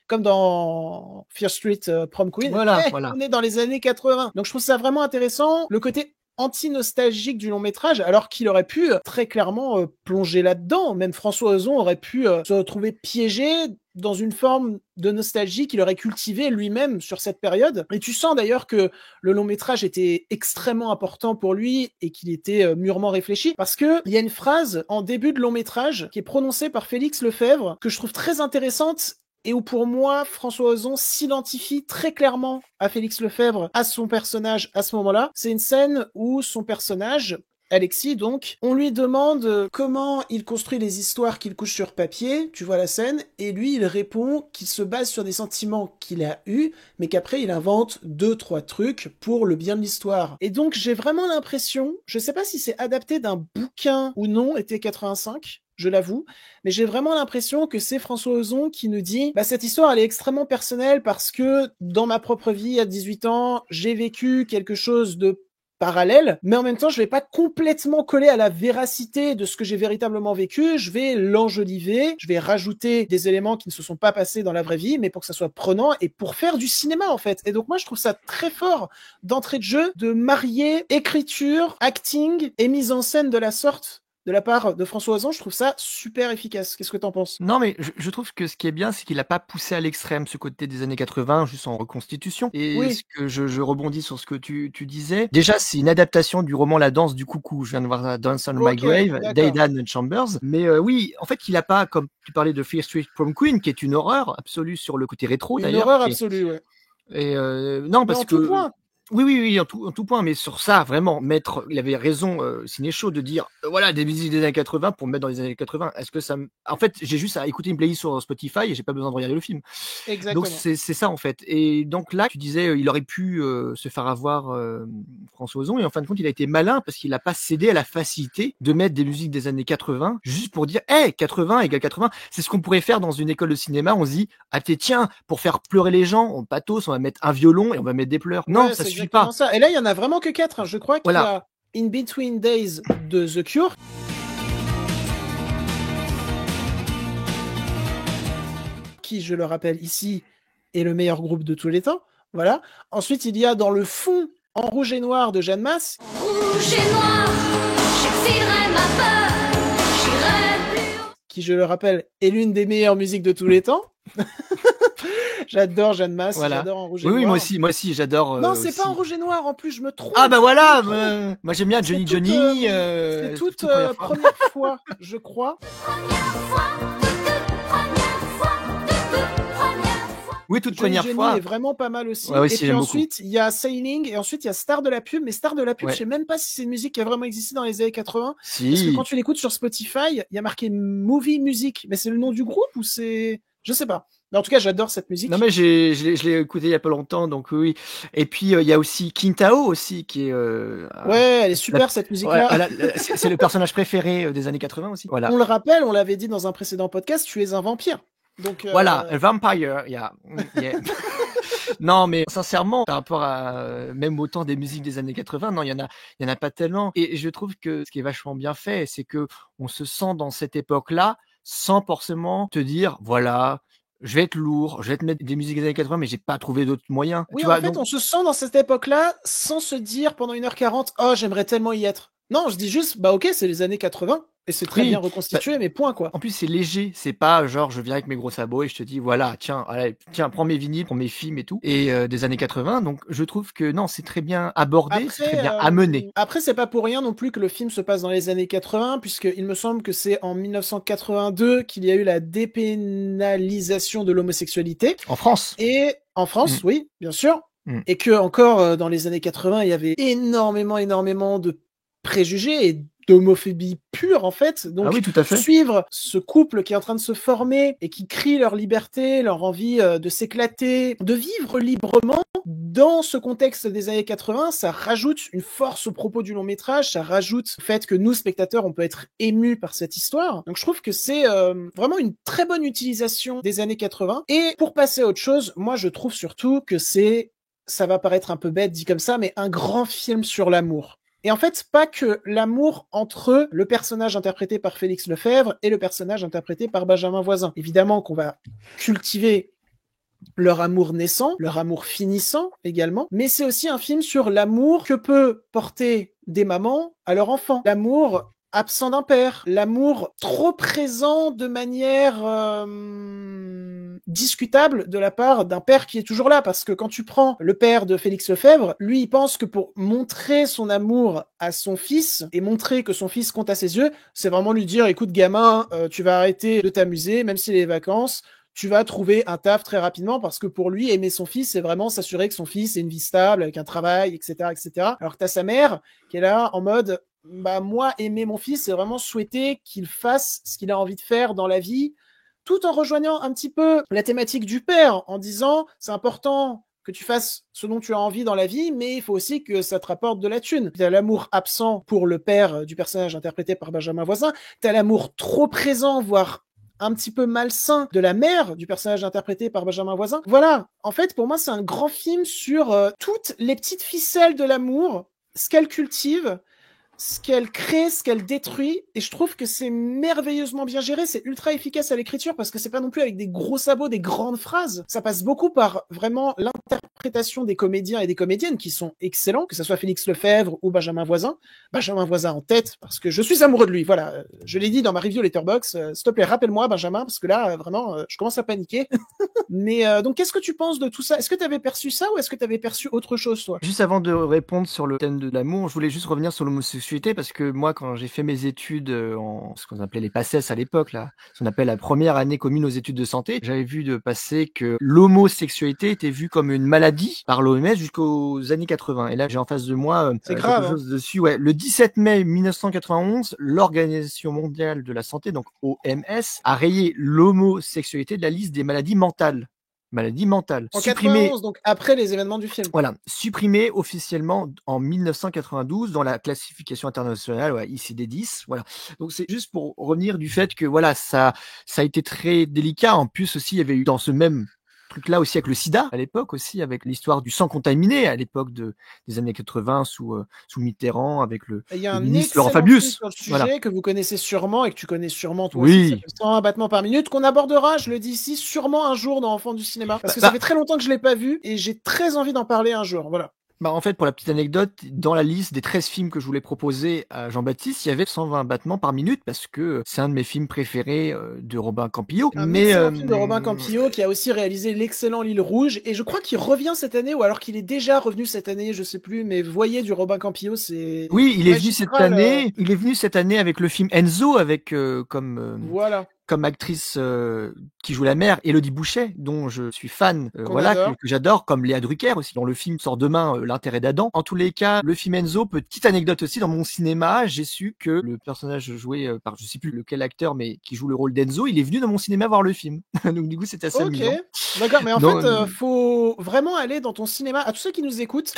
comme dans Fear Street Prom Queen. Voilà. On est dans les années 80. Donc je trouve ça vraiment intéressant. Le côté anti-nostalgique du long métrage, alors qu'il aurait pu très clairement plonger là-dedans. Même François Ozon aurait pu se retrouver piégé dans une forme de nostalgie qu'il aurait cultivée lui-même sur cette période. Et tu sens d'ailleurs que le long métrage était extrêmement important pour lui et qu'il était mûrement réfléchi, parce que il y a une phrase en début de long métrage qui est prononcée par Félix Lefebvre que je trouve très intéressante et où pour moi, François Ozon s'identifie très clairement à Félix Lefebvre, à son personnage à ce moment-là. C'est une scène où son personnage, Alexis, donc, on lui demande comment il construit les histoires qu'il couche sur papier, tu vois la scène, et lui, il répond qu'il se base sur des sentiments qu'il a eus, mais qu'après, il invente 2-3 trucs pour le bien de l'histoire. Et donc, j'ai vraiment l'impression, je sais pas si c'est adapté d'un bouquin ou non, été 85, je l'avoue, mais j'ai vraiment l'impression que c'est François Ozon qui nous dit cette histoire elle est extrêmement personnelle parce que dans ma propre vie à 18 ans, j'ai vécu quelque chose de parallèle, mais en même temps je vais pas complètement coller à la véracité de ce que j'ai véritablement vécu, je vais l'enjoliver, je vais rajouter des éléments qui ne se sont pas passés dans la vraie vie, mais pour que ça soit prenant et pour faire du cinéma en fait. Et donc moi je trouve ça très fort d'entrée de jeu de marier écriture, acting et mise en scène de la sorte de la part de François Ozon. Je trouve ça super efficace. Qu'est-ce que t'en penses? Non, mais je trouve que ce qui est bien, c'est qu'il a pas poussé à l'extrême ce côté des années 80, juste en reconstitution. Et Oui. ce que je rebondis sur ce que tu disais. Déjà, c'est une adaptation du roman La Danse du Coucou. Je viens de voir la Dance on My Grave d'Aidan Chambers. Mais oui, en fait, il a pas, comme tu parlais de Fear Street Prom Queen, qui est une horreur absolue sur le côté rétro, d'ailleurs. Une horreur absolue, ouais. Et non, parce que... tout point. Oui, en tout point, mais sur ça, vraiment, il avait raison, Ciné Show, de dire, voilà, des musiques des années 80 pour me mettre dans les années 80. Est-ce que ça en fait, j'ai juste à écouter une playlist sur Spotify et j'ai pas besoin de regarder le film. Exactement. Donc, c'est ça, en fait. Et donc là, tu disais, il aurait pu se faire avoir, François Ozon, et en fin de compte, il a été malin parce qu'il a pas cédé à la facilité de mettre des musiques des années 80 juste pour dire, 80 égale 80. C'est ce qu'on pourrait faire dans une école de cinéma. On se dit, tiens, pour faire pleurer les gens, on pathos, on va mettre un violon et on va mettre des pleurs. Non, Ouais, ça suffit exactement pas. ça. Et là, il y en a vraiment que 4. Hein. Je crois qu'il y a In Between Days de The Cure. Qui, je le rappelle ici, est le meilleur groupe de tous les temps. Voilà. Ensuite, il y a Dans le fond, En rouge et noir de Jeanne Masse. Rouge et noir, j'exilerai ma peur, j'irai plus haut. Qui, je le rappelle, est l'une des meilleures musiques de tous les temps. J'adore Jeanne Masse, j'adore En rouge et noir. Oui, moi aussi, j'adore. Non, c'est pas En rouge et noir, en plus, je me trompe. Ah bah voilà, moi j'aime bien Johnny. C'est toute première fois, je crois. Oui, toute première Johnny fois. est vraiment pas mal aussi. Ouais, et puis ensuite, il y a Sailing, et ensuite il y a Star de la pub. Mais Star de la pub, je sais même pas si c'est une musique qui a vraiment existé dans les années 80. Si. Parce que quand tu l'écoutes sur Spotify, il y a marqué Movie Music. Mais c'est le nom du groupe ou c'est... Je sais pas. Mais en tout cas, j'adore cette musique. Non mais je l'ai écouté il y a pas longtemps, donc oui. Et puis il y a aussi Quintao aussi qui est. Ouais, elle est super cette musique-là. C'est le personnage préféré des années 80 aussi. Voilà. On le rappelle, on l'avait dit dans un précédent podcast, tu es un vampire. Donc voilà, a vampire. Yeah. Non, mais sincèrement, par rapport à même autant des musiques des années 80, non, il y en a pas tellement. Et je trouve que ce qui est vachement bien fait, c'est que on se sent dans cette époque-là sans forcément te dire, voilà, je vais être lourd, je vais te mettre des musiques des années 80, mais j'ai pas trouvé d'autres moyens. Oui, tu en vois, fait, on se sent dans cette époque-là sans se dire pendant 1h40, oh, j'aimerais tellement y être. Non, je dis juste, ok, c'est les années 80, et c'est très bien reconstitué, mais point, quoi. En plus, c'est léger, c'est pas genre, je viens avec mes gros sabots et je te dis, voilà, tiens, prends mes vinyles, prends mes films et tout, et des années 80, donc je trouve que non, c'est très bien abordé, c'est très bien amené. Après, c'est pas pour rien non plus que le film se passe dans les années 80, puisqu'il me semble que c'est en 1982 qu'il y a eu la dépénalisation de l'homosexualité. En France. Et en France, oui, bien sûr. Et que encore dans les années 80, il y avait énormément de préjugés et d'homophobie pure en fait. Donc Ah oui, tout à fait. suivre ce couple qui est en train de se former et qui crie leur liberté, leur envie de s'éclater, de vivre librement dans ce contexte des années 80, ça rajoute une force au propos du long métrage, ça rajoute le fait que nous spectateurs on peut être émus par cette histoire. Donc je trouve que c'est vraiment une très bonne utilisation des années 80. Et pour passer à autre chose, moi je trouve surtout que ça va paraître un peu bête dit comme ça, mais un grand film sur l'amour. Et en fait, pas que l'amour entre le personnage interprété par Félix Lefebvre et le personnage interprété par Benjamin Voisin. Évidemment qu'on va cultiver leur amour naissant, leur amour finissant également, mais c'est aussi un film sur l'amour que peut porter des mamans à leur enfant. L'amour absent d'un père, l'amour trop présent de manière discutable de la part d'un père qui est toujours là, parce que quand tu prends le père de Félix Lefebvre, lui il pense que pour montrer son amour à son fils et montrer que son fils compte à ses yeux, c'est vraiment lui dire écoute gamin, tu vas arrêter de t'amuser même si c'est les vacances, tu vas trouver un taf très rapidement, parce que pour lui, aimer son fils, c'est vraiment s'assurer que son fils ait une vie stable, avec un travail, etc., etc. Alors que t'as sa mère qui est là en mode, bah moi, aimer mon fils, c'est vraiment souhaiter qu'il fasse ce qu'il a envie de faire dans la vie, tout en rejoignant un petit peu la thématique du père, en disant, c'est important que tu fasses ce dont tu as envie dans la vie, mais il faut aussi que ça te rapporte de la thune. T'as l'amour absent pour le père du personnage interprété par Benjamin Voisin, t'as l'amour trop présent, voire un petit peu malsain de la mère du personnage interprété par Benjamin Voisin. Voilà, en fait, pour moi, c'est un grand film sur toutes les petites ficelles de l'amour, ce qu'elle cultive, ce qu'elle crée, ce qu'elle détruit, et je trouve que c'est merveilleusement bien géré, c'est ultra efficace à l'écriture, parce que c'est pas non plus avec des gros sabots, des grandes phrases, ça passe beaucoup par vraiment l'interprétation des comédiens et des comédiennes qui sont excellents, que ce soit Félix Lefebvre ou Benjamin Voisin en tête, parce que je suis amoureux de lui, voilà, je l'ai dit dans ma review Letterboxd, s'il te plaît, rappelle-moi Benjamin, parce que là, vraiment, je commence à paniquer. Mais donc, qu'est-ce que tu penses de tout ça? Est-ce que tu avais perçu ça, ou est-ce que tu avais perçu autre chose, toi? Juste avant de répondre sur le thème de l'amour, je voulais juste revenir sur l'homosexualité, parce que moi, quand j'ai fait mes études en ce qu'on appelait les PACES à l'époque, là, ce qu'on appelle la première année commune aux études de santé, j'avais vu de passer que l'homosexualité était vue comme une maladie par l'OMS jusqu'aux années 80. Et là, j'ai en face de moi C'est grave, quelque chose dessus. Ouais, le 17 mai 1991, l'Organisation mondiale de la santé, donc OMS, a rayé l'homosexualité de la liste des maladies mentales. Maladie mentale. En Supprimée, 91, donc après les événements du film. voilà, supprimée officiellement en 1992 dans la classification internationale, ouais, ICD-10. Voilà. Donc c'est juste pour revenir du fait que voilà, ça a été très délicat. En plus aussi, il y avait eu dans ce même truc-là aussi avec le sida à l'époque aussi, avec l'histoire du sang contaminé à l'époque des années 80 sous Mitterrand, avec le Il y a un ministre Laurent excellent film Fabius. sur le sujet Voilà. que vous connaissez sûrement et que tu connais sûrement toi aussi, ça Oui. fait 101 battements par minute, qu'on abordera, je le dis ici, sûrement un jour dans Enfants du cinéma. Parce que ça fait très longtemps que je l'ai pas vu et j'ai très envie d'en parler un jour, voilà. Bah, en fait, pour la petite anecdote, dans la liste des 13 films que je voulais proposer à Jean-Baptiste, il y avait 120 battements par minute, parce que c'est un de mes films préférés de Robin Campillo. Un excellent film de Robin Campillo qui a aussi réalisé l'excellent L'Île Rouge, et je crois qu'il revient cette année, ou alors qu'il est déjà revenu cette année, je sais plus, mais vous voyez, du Robin Campillo, c'est... Oui, il est venu cette magistral, année. Il est venu cette année avec le film Enzo, avec Voilà. comme actrice qui joue la mère, Élodie Bouchet, dont je suis fan, Qu'on voilà, adore. que j'adore, comme Léa Drucker aussi, dont le film sort demain, L'intérêt d'Adam. En tous les cas, le film Enzo, petite anecdote aussi, dans mon cinéma, j'ai su que le personnage joué par je sais plus lequel acteur, mais qui joue le rôle d'Enzo, il est venu dans mon cinéma voir le film. Donc du coup, c'était assez Ok, amusant. d'accord, mais en Non, fait, faut vraiment aller dans ton cinéma. À tous ceux qui nous écoutent,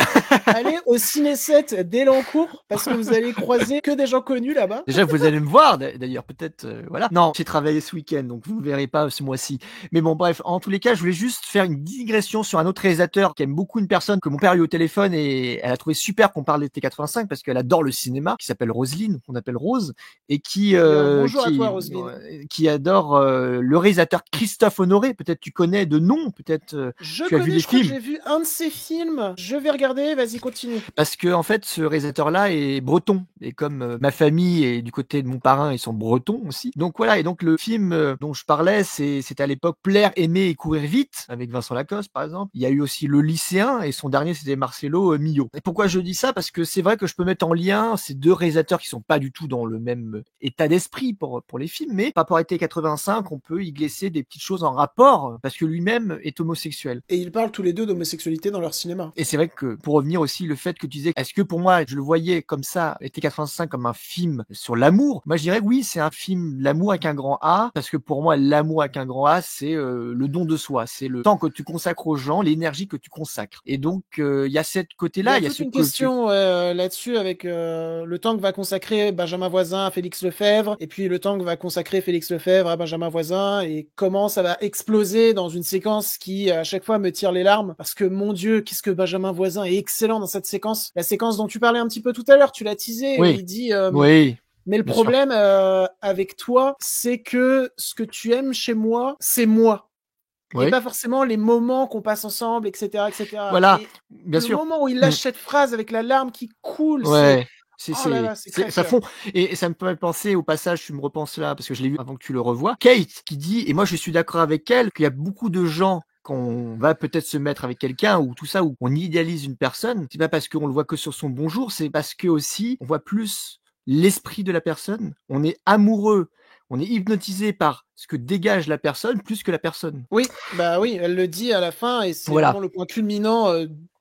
allez au Ciné 7 d'Elancourt, parce que vous allez croiser que des gens connus là-bas. Déjà, vous allez me voir, d'ailleurs, peut-être, voilà. Non, j'ai travaillé ce week-end, donc vous ne verrez pas ce mois-ci. Mais bon, bref, en tous les cas, je voulais juste faire une digression sur un autre réalisateur qui aime beaucoup une personne que mon père a eu au téléphone, et elle a trouvé super qu'on parle d'été 85 parce qu'elle adore le cinéma, qui s'appelle Roselyne, qu'on appelle Rose, et Bonjour à toi, Roselyne. qui adore le réalisateur Christophe Honoré. Peut-être tu connais de nom, peut-être Je tu as vu connais, les je crois que films. j'ai vu un de ses films. Je vais regarder, vas-y, continue. Parce que en fait, ce réalisateur-là est breton, et comme ma famille et du côté de mon parrain, ils sont bretons aussi. Donc voilà, et donc le films dont je parlais, c'était à l'époque Plaire, aimer et courir vite, avec Vincent Lacoste par exemple. Il y a eu aussi Le Lycéen, et son dernier c'était Marcelo Millau. Et pourquoi je dis ça? Parce que c'est vrai que je peux mettre en lien ces deux réalisateurs qui sont pas du tout dans le même état d'esprit pour les films, mais par rapport à été 85, on peut y glisser des petites choses en rapport, parce que lui-même est homosexuel. Et ils parlent tous les deux d'homosexualité dans leur cinéma. Et c'est vrai que, pour revenir aussi, le fait que tu disais, est-ce que pour moi, je le voyais comme ça, été 85, comme un film sur l'amour? Moi, je dirais que oui, c'est un film, l'amour avec un grand A, parce que pour moi, l'amour avec un grand A, c'est le don de soi, c'est le temps que tu consacres aux gens, l'énergie que tu consacres. Et donc, il y a cette côté-là, Il y a toute une question là-dessus avec le temps que va consacrer Benjamin Voisin à Félix Lefebvre, et puis le temps que va consacrer Félix Lefebvre à Benjamin Voisin, et comment ça va exploser dans une séquence qui, à chaque fois, me tire les larmes, parce que, mon Dieu, qu'est-ce que Benjamin Voisin est excellent dans cette séquence. La séquence dont tu parlais un petit peu tout à l'heure, tu l'as teasé, Oui. où il dit... Oui. Mais le Bien problème avec toi, c'est que ce que tu aimes chez moi, c'est moi. Oui. Et pas forcément les moments qu'on passe ensemble, etc., etc. Voilà, Et bien sûr. le moment où il lâche cette phrase avec la larme qui coule, Ouais. oh là là, c'est Ça crève-cœur. fond. Et ça me fait penser au passage, tu me repenses là, parce que je l'ai vu avant que tu le revoies. Kate, qui dit, et moi je suis d'accord avec elle, qu'il y a beaucoup de gens qu'on va peut-être se mettre avec quelqu'un ou tout ça, où on idéalise une personne. C'est pas parce qu'on le voit que sur son bonjour, c'est parce que aussi, on voit plus l'esprit de la personne. On est amoureux. On est hypnotisé par ce que dégage la personne plus que la personne. Oui, bah oui, elle le dit à la fin, et c'est Voilà. vraiment le point culminant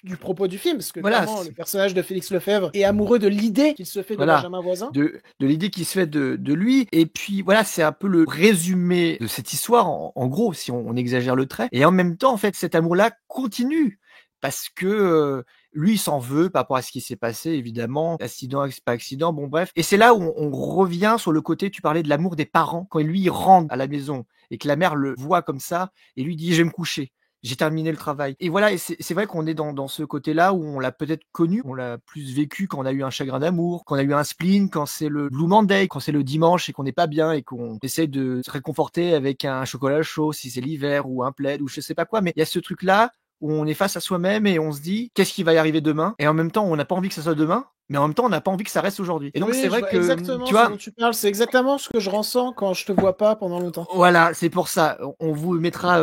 du propos du film, parce que Voilà, clairement, le personnage de Félix Lefebvre est amoureux de l'idée qu'il se fait de Voilà. Benjamin Voisin. De l'idée qui se fait de lui. Et puis voilà, c'est un peu le résumé de cette histoire, en gros, si on exagère le trait. Et en même temps, en fait, cet amour-là continue. Parce que lui, il s'en veut par rapport à ce qui s'est passé, évidemment. Accident, c'est pas accident, bon bref. Et c'est là où on revient sur le côté, tu parlais de l'amour des parents, quand lui, il rentre à la maison et que la mère le voit comme ça, et lui dit « je vais me coucher ». J'ai terminé le travail. Et voilà, et c'est vrai qu'on est dans ce côté-là où on l'a peut-être connu, on l'a plus vécu quand on a eu un chagrin d'amour, quand on a eu un spleen, quand c'est le Blue Monday, quand c'est le dimanche et qu'on n'est pas bien et qu'on essaie de se réconforter avec un chocolat chaud si c'est l'hiver ou un plaid ou je sais pas quoi. Mais il y a ce truc-là où on est face à soi-même et on se dit qu'est-ce qui va y arriver demain? Et en même temps, on n'a pas envie que ça soit demain, mais en même temps, on n'a pas envie que ça reste aujourd'hui. Et donc, Oui, c'est je vrai vois que, exactement tu vois, ce dont tu parles, c'est exactement ce que je ressens quand je te vois pas pendant longtemps. voilà, c'est pour ça. On vous mettra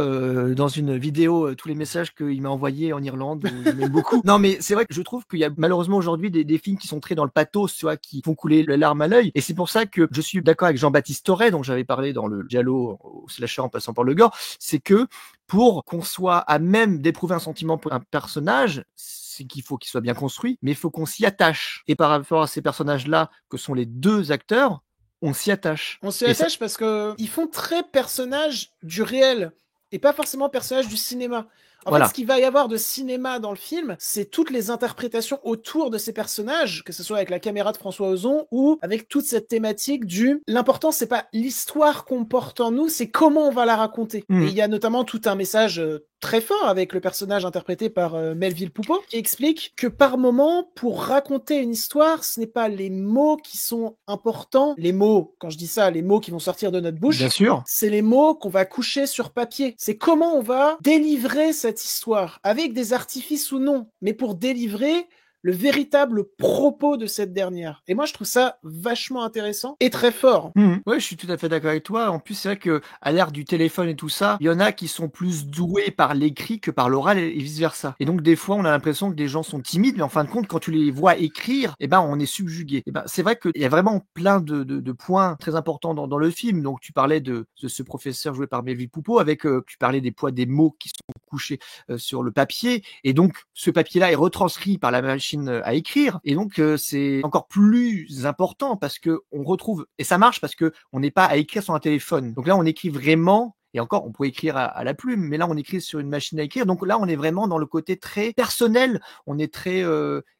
dans une vidéo tous les messages qu'il m'a envoyés en Irlande. Je m'aime beaucoup. Non, mais c'est vrai que je trouve qu'il y a malheureusement aujourd'hui des films qui sont très dans le pathos, tu vois, qui font couler la larme à l'œil. Et c'est pour ça que je suis d'accord avec Jean-Baptiste Torret, dont j'avais parlé dans le Giallo au slasher en passant par le gore. C'est que pour qu'on soit à même d'éprouver un sentiment pour un personnage, c'est qu'il faut qu'il soit bien construit, mais il faut qu'on s'y attache. Et par rapport à ces personnages-là, que sont les deux acteurs, on s'y attache. On s'y Et ça- attache parce que ils font très personnage du réel et pas forcément personnage du cinéma. En Voilà. fait, ce qu'il va y avoir de cinéma dans le film, c'est toutes les interprétations autour de ces personnages, que ce soit avec la caméra de François Ozon ou avec toute cette thématique du... L'important, c'est pas l'histoire qu'on porte en nous, c'est comment on va la raconter. Mhm. Et il y a notamment tout un message très fort avec le personnage interprété par Melville Poupeau, qui explique que par moment, pour raconter une histoire, ce n'est pas les mots qui sont importants. Les mots, quand je dis ça, les mots qui vont sortir de notre bouche, Bien sûr. c'est les mots qu'on va coucher sur papier. C'est comment on va délivrer cette histoire, avec des artifices ou non, mais pour délivrer le véritable propos de cette dernière. Et moi, je trouve ça vachement intéressant et très fort. Ouais, je suis tout à fait d'accord avec toi. En plus, c'est vrai que à l'ère du téléphone et tout ça, il y en a qui sont plus doués par l'écrit que par l'oral et vice versa. Et donc, des fois, on a l'impression que des gens sont timides, mais en fin de compte, quand tu les vois écrire, eh ben, on est subjugué. Eh ben, c'est vrai qu'il y a vraiment plein de points très importants dans le film. Donc, tu parlais de ce professeur joué par Melville Poupeau, avec, tu parlais des poids des mots qui sont couchés sur le papier. Et donc, ce papier-là est retranscrit par la machine à écrire. Et donc, c'est encore plus important parce que on retrouve, et ça marche parce que on n'est pas à écrire sur un téléphone. Donc là, on écrit vraiment. Et encore, on pourrait écrire à la plume, mais là, on écrit sur une machine à écrire. Donc là, on est vraiment dans le côté très personnel. On est très,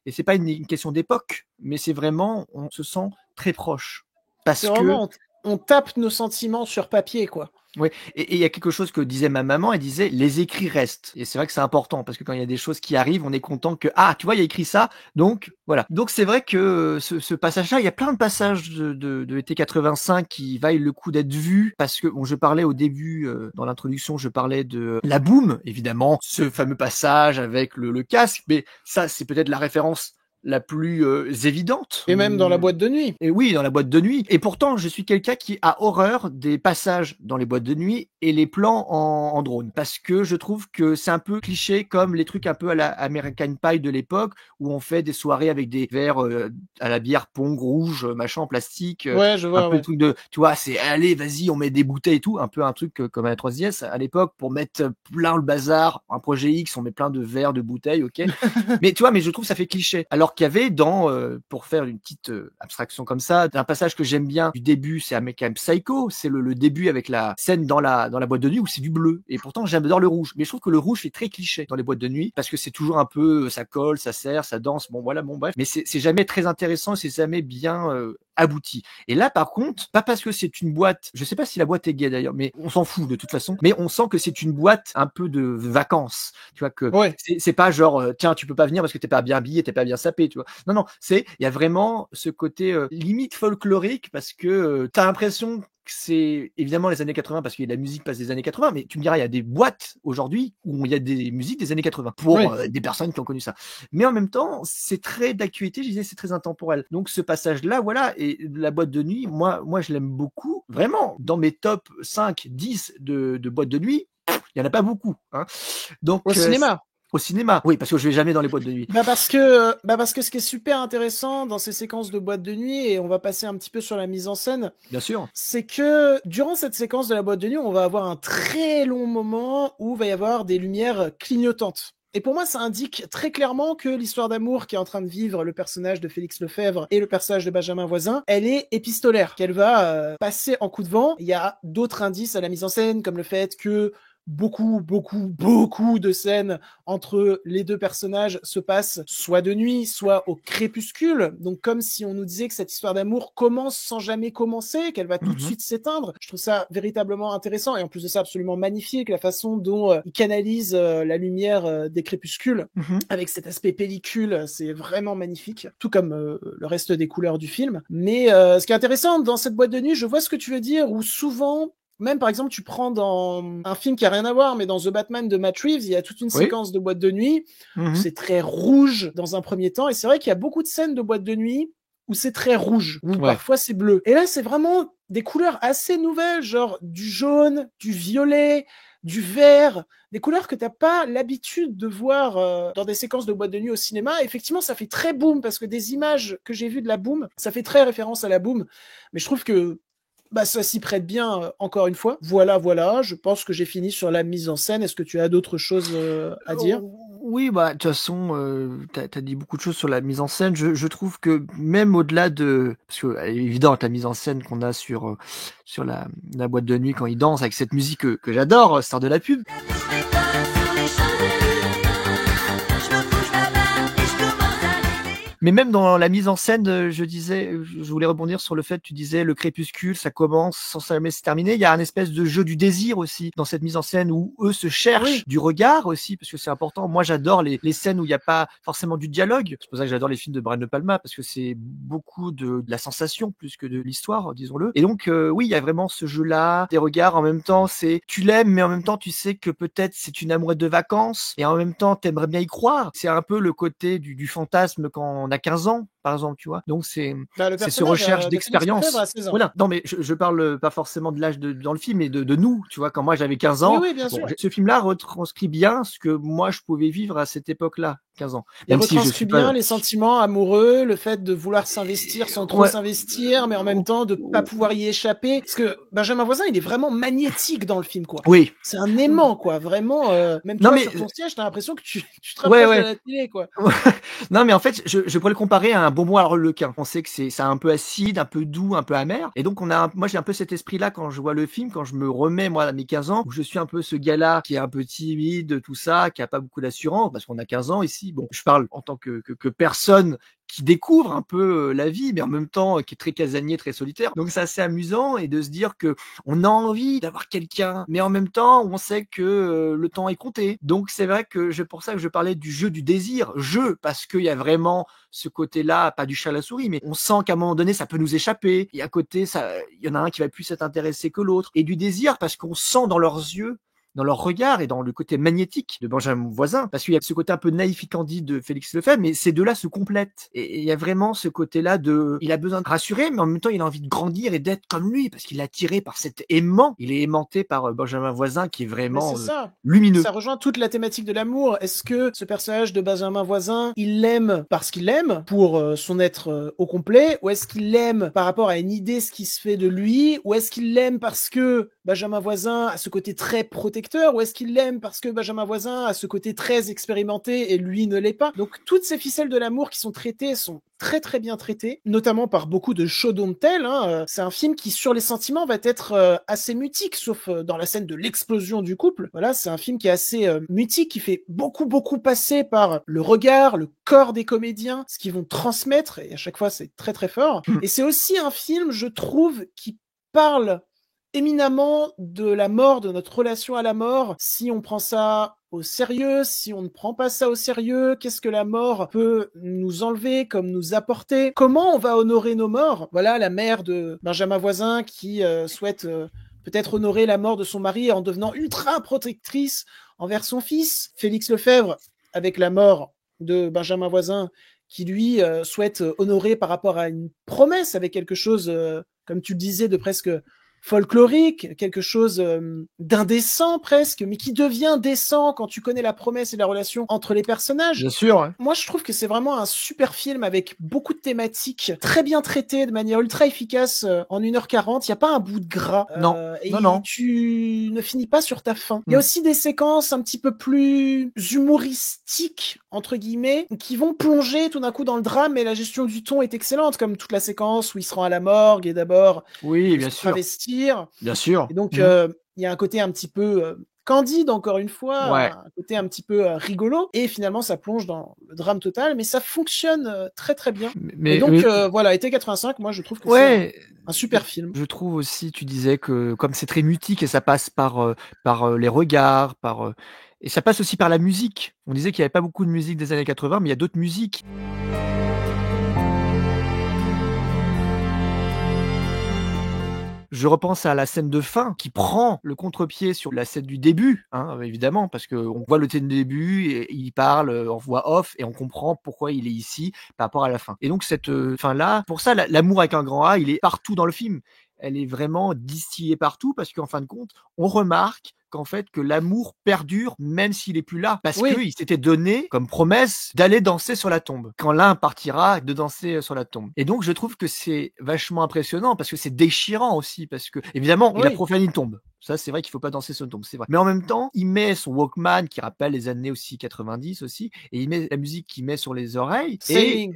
et c'est pas une question d'époque, mais c'est vraiment, on se sent très proche. Parce C'est que vraiment, on tape nos sentiments sur papier, quoi. oui, et il y a quelque chose que disait ma maman, elle disait les écrits restent. Et c'est vrai que c'est important parce que quand il y a des choses qui arrivent, on est content que ah, tu vois, il y a écrit ça, donc voilà. Donc c'est vrai que ce passage-là, il y a plein de passages de été 85 qui valent le coup d'être vus parce que bon, je parlais au début dans l'introduction, je parlais de la boum, évidemment, ce fameux passage avec le casque, mais ça c'est peut-être la référence la plus évidente. Et même dans la boîte de nuit. Et oui, dans la boîte de nuit. Et pourtant, je suis quelqu'un qui a horreur des passages dans les boîtes de nuit et les plans en drone. Parce que je trouve que c'est un peu cliché comme les trucs un peu à la American Pie de l'époque où on fait des soirées avec des verres à la bière Pong rouge, machin en plastique. Ouais, je vois. Un peu le truc de, tu vois, c'est allez, vas-y, on met des bouteilles et tout. Un peu un truc comme à la 3DS à l'époque pour mettre plein le bazar. Un projet X, on met plein de verres, de bouteilles, ok. Mais tu vois, mais je trouve que ça fait cliché. Alors qu'il y avait pour faire une petite abstraction comme ça, un passage que j'aime bien du début, c'est American Psycho, c'est le début avec la scène dans la boîte de nuit où c'est du bleu. Et pourtant, j'adore le rouge. Mais je trouve que le rouge fait très cliché dans les boîtes de nuit parce que c'est toujours un peu, ça colle, ça serre, ça danse. Bon, voilà, bon, bref. Mais c'est jamais très intéressant, c'est jamais bien abouti. Et là, par contre, pas parce que c'est une boîte, je sais pas si la boîte est gay d'ailleurs, mais on s'en fout de toute façon, mais on sent que c'est une boîte un peu de vacances, tu vois, que c'est pas genre, tiens, tu peux pas venir parce que t'es pas bien habillé, t'es pas bien sapé, tu vois. Non, non, il y a vraiment ce côté limite folklorique parce que t'as l'impression que c'est évidemment les années 80 parce que la musique passe des années 80, mais tu me diras, il y a des boîtes aujourd'hui où il y a des musiques des années 80 pour des personnes qui ont connu ça. Mais en même temps, c'est très d'actualité, je disais, c'est très intemporel. Donc ce passage-là, voilà, et la boîte de nuit, moi je l'aime beaucoup, vraiment. Dans mes top 5, 10 de boîtes de nuit, il y en a pas beaucoup. Hein. Donc, au cinéma. Au cinéma, oui, parce que je vais jamais dans les boîtes de nuit. Parce que ce qui est super intéressant dans ces séquences de boîte de nuit, et on va passer un petit peu sur la mise en scène, bien sûr, c'est que durant cette séquence de la boîte de nuit, on va avoir un très long moment où il va y avoir des lumières clignotantes. Et pour moi, ça indique très clairement que l'histoire d'amour qui est en train de vivre le personnage de Félix Lefebvre et le personnage de Benjamin Voisin, elle est épistolaire, qu'elle va passer en coup de vent. Il y a d'autres indices à la mise en scène, comme le fait que beaucoup de scènes entre les deux personnages se passent soit de nuit, soit au crépuscule. Donc comme si on nous disait que cette histoire d'amour commence sans jamais commencer, qu'elle va tout de suite s'éteindre. Je trouve ça véritablement intéressant et en plus de ça absolument magnifique, la façon dont il canalise la lumière des crépuscules avec cet aspect pellicule, c'est vraiment magnifique. Tout comme le reste des couleurs du film. Mais ce qui est intéressant dans cette boîte de nuit, je vois ce que tu veux dire, où souvent même, par exemple, tu prends dans un film qui a rien à voir, mais dans The Batman de Matt Reeves, il y a toute une séquence de boîte de nuit où c'est très rouge dans un premier temps. Et c'est vrai qu'il y a beaucoup de scènes de boîte de nuit où c'est très rouge, où parfois c'est bleu. Et là, c'est vraiment des couleurs assez nouvelles, genre du jaune, du violet, du vert, des couleurs que t'as pas l'habitude de voir dans des séquences de boîte de nuit au cinéma. Et effectivement, ça fait très boom, parce que des images que j'ai vues de la boom, ça fait très référence à la boom. Mais je trouve que ça s'y prête bien, encore une fois. Voilà, je pense que j'ai fini sur la mise en scène. Est-ce que tu as d'autres choses à dire ? Oui, de toute façon, t'as dit beaucoup de choses sur la mise en scène. Je trouve que même au-delà de... Parce que, évidemment, la mise en scène qu'on a sur la boîte de nuit quand ils dansent, avec cette musique que j'adore, star de la pub. Mais même dans la mise en scène, je voulais rebondir sur le fait, tu disais, le crépuscule, ça commence sans jamais se terminer. Il y a un espèce de jeu du désir aussi dans cette mise en scène où eux se cherchent du regard aussi, parce que c'est important. Moi, j'adore les scènes où il n'y a pas forcément du dialogue. C'est pour ça que j'adore les films de Brian De Palma, parce que c'est beaucoup de la sensation plus que de l'histoire, disons-le. Et donc, oui, il y a vraiment ce jeu-là, des regards. En même temps, tu l'aimes, mais en même temps, tu sais que peut-être c'est une amourette de vacances, et en même temps, t'aimerais bien y croire. C'est un peu le côté du fantasme quand on a 15 ans, par exemple, tu vois. Donc c'est ce recherche d'expérience. Voilà. Non, mais je parle pas forcément de l'âge dans le film, mais de nous, tu vois. Quand moi j'avais 15 ans, oui, bien sûr. Ce film-là retranscrit bien ce que moi je pouvais vivre à cette époque-là, 15 ans. Il retranscrit bien les sentiments amoureux, le fait de vouloir s'investir sans trop s'investir, mais en même temps de pas pouvoir y échapper. Parce que Benjamin Voisin, il est vraiment magnétique dans le film, quoi. Oui. C'est un aimant, quoi. Vraiment, même toi, sur ton siège, t'as l'impression que tu te rapproches de la télé, quoi. Non, mais en fait, je pourrais le comparer à un bonbon à harlequin. On sait que c'est un peu acide, un peu doux, un peu amer. Et donc, moi, j'ai un peu cet esprit-là quand je vois le film, quand je me remets, moi, à mes 15 ans, où je suis un peu ce gars-là qui est un peu timide, tout ça, qui a pas beaucoup d'assurance, parce qu'on a 15 ans ici. Bon, je parle en tant que personne qui découvre un peu la vie, mais en même temps qui est très casanier, très solitaire. Donc c'est assez amusant et de se dire que on a envie d'avoir quelqu'un, mais en même temps on sait que le temps est compté. Donc c'est vrai que pour ça que je parlais du jeu du désir, parce qu'il y a vraiment ce côté-là, pas du chat à la souris, mais on sent qu'à un moment donné ça peut nous échapper. Et à côté, il y en a un qui va plus être intéressé que l'autre, et du désir parce qu'on sent dans leurs yeux dans leur regard et dans le côté magnétique de Benjamin Voisin, parce qu'il y a ce côté un peu naïf et candide de Félix Lefebvre, mais ces deux-là se complètent. Et il y a vraiment ce côté-là de, il a besoin de rassurer, mais en même temps, il a envie de grandir et d'être comme lui, parce qu'il est attiré par cet aimant. Il est aimanté par Benjamin Voisin, qui est vraiment c'est ça. lumineux. Ça rejoint toute la thématique de l'amour. Est-ce que ce personnage de Benjamin Voisin, il l'aime parce qu'il l'aime, pour son être au complet, ou est-ce qu'il l'aime par rapport à une idée, ce qui se fait de lui, ou est-ce qu'il l'aime parce que Benjamin Voisin a ce côté très protecteur, ou est-ce qu'il l'aime parce que Benjamin Voisin a ce côté très expérimenté et lui ne l'est pas. Donc toutes ces ficelles de l'amour qui sont traitées sont très très bien traitées, notamment par beaucoup de show don't tell. C'est un film qui sur les sentiments va être assez mutique, sauf dans la scène de l'explosion du couple. Voilà, c'est un film qui est assez mutique, qui fait beaucoup passer par le regard, le corps des comédiens, ce qu'ils vont transmettre, et à chaque fois c'est très très fort. Et c'est aussi un film, je trouve, qui parle éminemment de la mort, de notre relation à la mort, si on prend ça au sérieux, si on ne prend pas ça au sérieux, qu'est-ce que la mort peut nous enlever, comme nous apporter, comment on va honorer nos morts. Voilà, la mère de Benjamin Voisin qui souhaite peut-être honorer la mort de son mari en devenant ultra protectrice envers son fils. Félix Lefebvre, avec la mort de Benjamin Voisin, qui lui souhaite honorer par rapport à une promesse, avec quelque chose, comme tu le disais, de presque folklorique, quelque chose d'indécent presque, mais qui devient décent quand tu connais la promesse et la relation entre les personnages. Bien sûr. Ouais. Moi, je trouve que c'est vraiment un super film avec beaucoup de thématiques très bien traitées de manière ultra efficace en 1h40. Il n'y a pas un bout de gras. Non. Non. Tu ne finis pas sur ta faim. Il y a aussi des séquences un petit peu plus humoristiques, entre guillemets, qui vont plonger tout d'un coup dans le drame, et la gestion du ton est excellente, comme toute la séquence où il se rend à la morgue et d'abord oui, bien sûr. travestir. Bien sûr. Et donc, il y a un côté un petit peu candide, encore une fois, ouais. Un côté un petit peu rigolo, et finalement, ça plonge dans le drame total, mais ça fonctionne très très bien. Et donc, voilà, été 85, moi, je trouve que c'est un super film. Je trouve aussi, tu disais que comme c'est très mutique et ça passe par les regards, et ça passe aussi par la musique. On disait qu'il n'y avait pas beaucoup de musique des années 80, mais il y a d'autres musiques. Je repense à la scène de fin qui prend le contre-pied sur la scène du début, évidemment, parce qu'on voit le thème du début, et il parle en voix off et on comprend pourquoi il est ici par rapport à la fin. Et donc cette fin-là, pour ça, l'amour avec un grand A, il est partout dans le film. Elle est vraiment distillée partout parce qu'en fin de compte, on remarque qu'en fait, que l'amour perdure même s'il est plus là. Parce qu'il s'était donné comme promesse d'aller danser sur la tombe. Quand l'un partira, de danser sur la tombe. Et donc, je trouve que c'est vachement impressionnant parce que c'est déchirant aussi. Parce que, évidemment, il a profané une tombe. Ça, c'est vrai qu'il faut pas danser sur une tombe, c'est vrai. Mais en même temps, il met son Walkman qui rappelle les années aussi 90 aussi. Et il met la musique qu'il met sur les oreilles. Et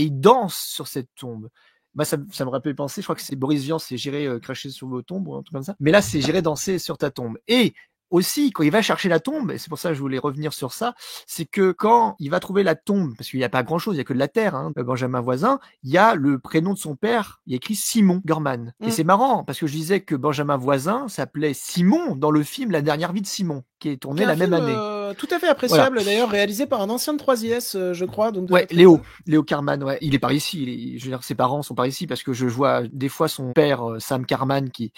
il danse sur cette tombe. Bah, ça me rappelle penser, je crois que c'est Boris Vian, c'est j'irai cracher sur vos tombes ou un truc comme ça. Mais là, c'est j'irai danser sur ta tombe. Et aussi, quand il va chercher la tombe, et c'est pour ça que je voulais revenir sur ça, c'est que quand il va trouver la tombe, parce qu'il n'y a pas grand-chose, il n'y a que de la terre, Benjamin Voisin, il y a le prénom de son père, il y a écrit Simon Gorman. Et c'est marrant, parce que je disais que Benjamin Voisin s'appelait Simon dans le film La dernière vie de Simon, qui est tourné la même année. Tout à fait appréciable, d'ailleurs, réalisé par un ancien de 3IS, je crois. Donc Léo Carman, il est par ici. Je veux dire, ses parents sont par ici, parce que je vois des fois son père, Sam Carman, qui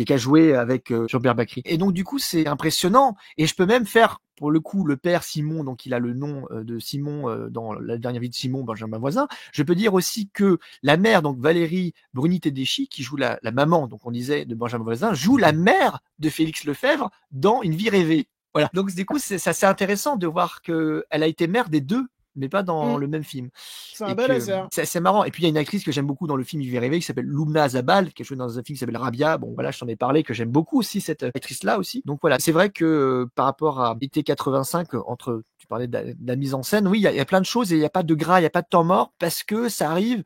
a joué avec Jean-Pierre Bacri. Et donc, du coup, c'est impressionnant. Et je peux même faire, pour le coup, le père Simon, donc il a le nom de Simon dans La dernière vie de Simon, Benjamin Voisin. Je peux dire aussi que la mère, donc Valérie Bruni-Tedeschi, qui joue la maman, donc on disait, de Benjamin Voisin, joue la mère de Félix Lefebvre dans Une vie rêvée. Voilà. Donc, du coup, c'est assez intéressant de voir qu'elle a été mère des deux, mais pas dans le même film. C'est un bel hasard. C'est marrant. Et puis, il y a une actrice que j'aime beaucoup dans le film Une vie rêvée qui s'appelle Lumna Zabal, qui a joué dans un film qui s'appelle Rabia. Bon, voilà, je t'en ai parlé, que j'aime beaucoup aussi, cette actrice-là aussi. Donc, voilà. C'est vrai que par rapport à été 85, tu parlais de la mise en scène, oui, il y a plein de choses et il n'y a pas de gras, il n'y a pas de temps mort, parce que ça arrive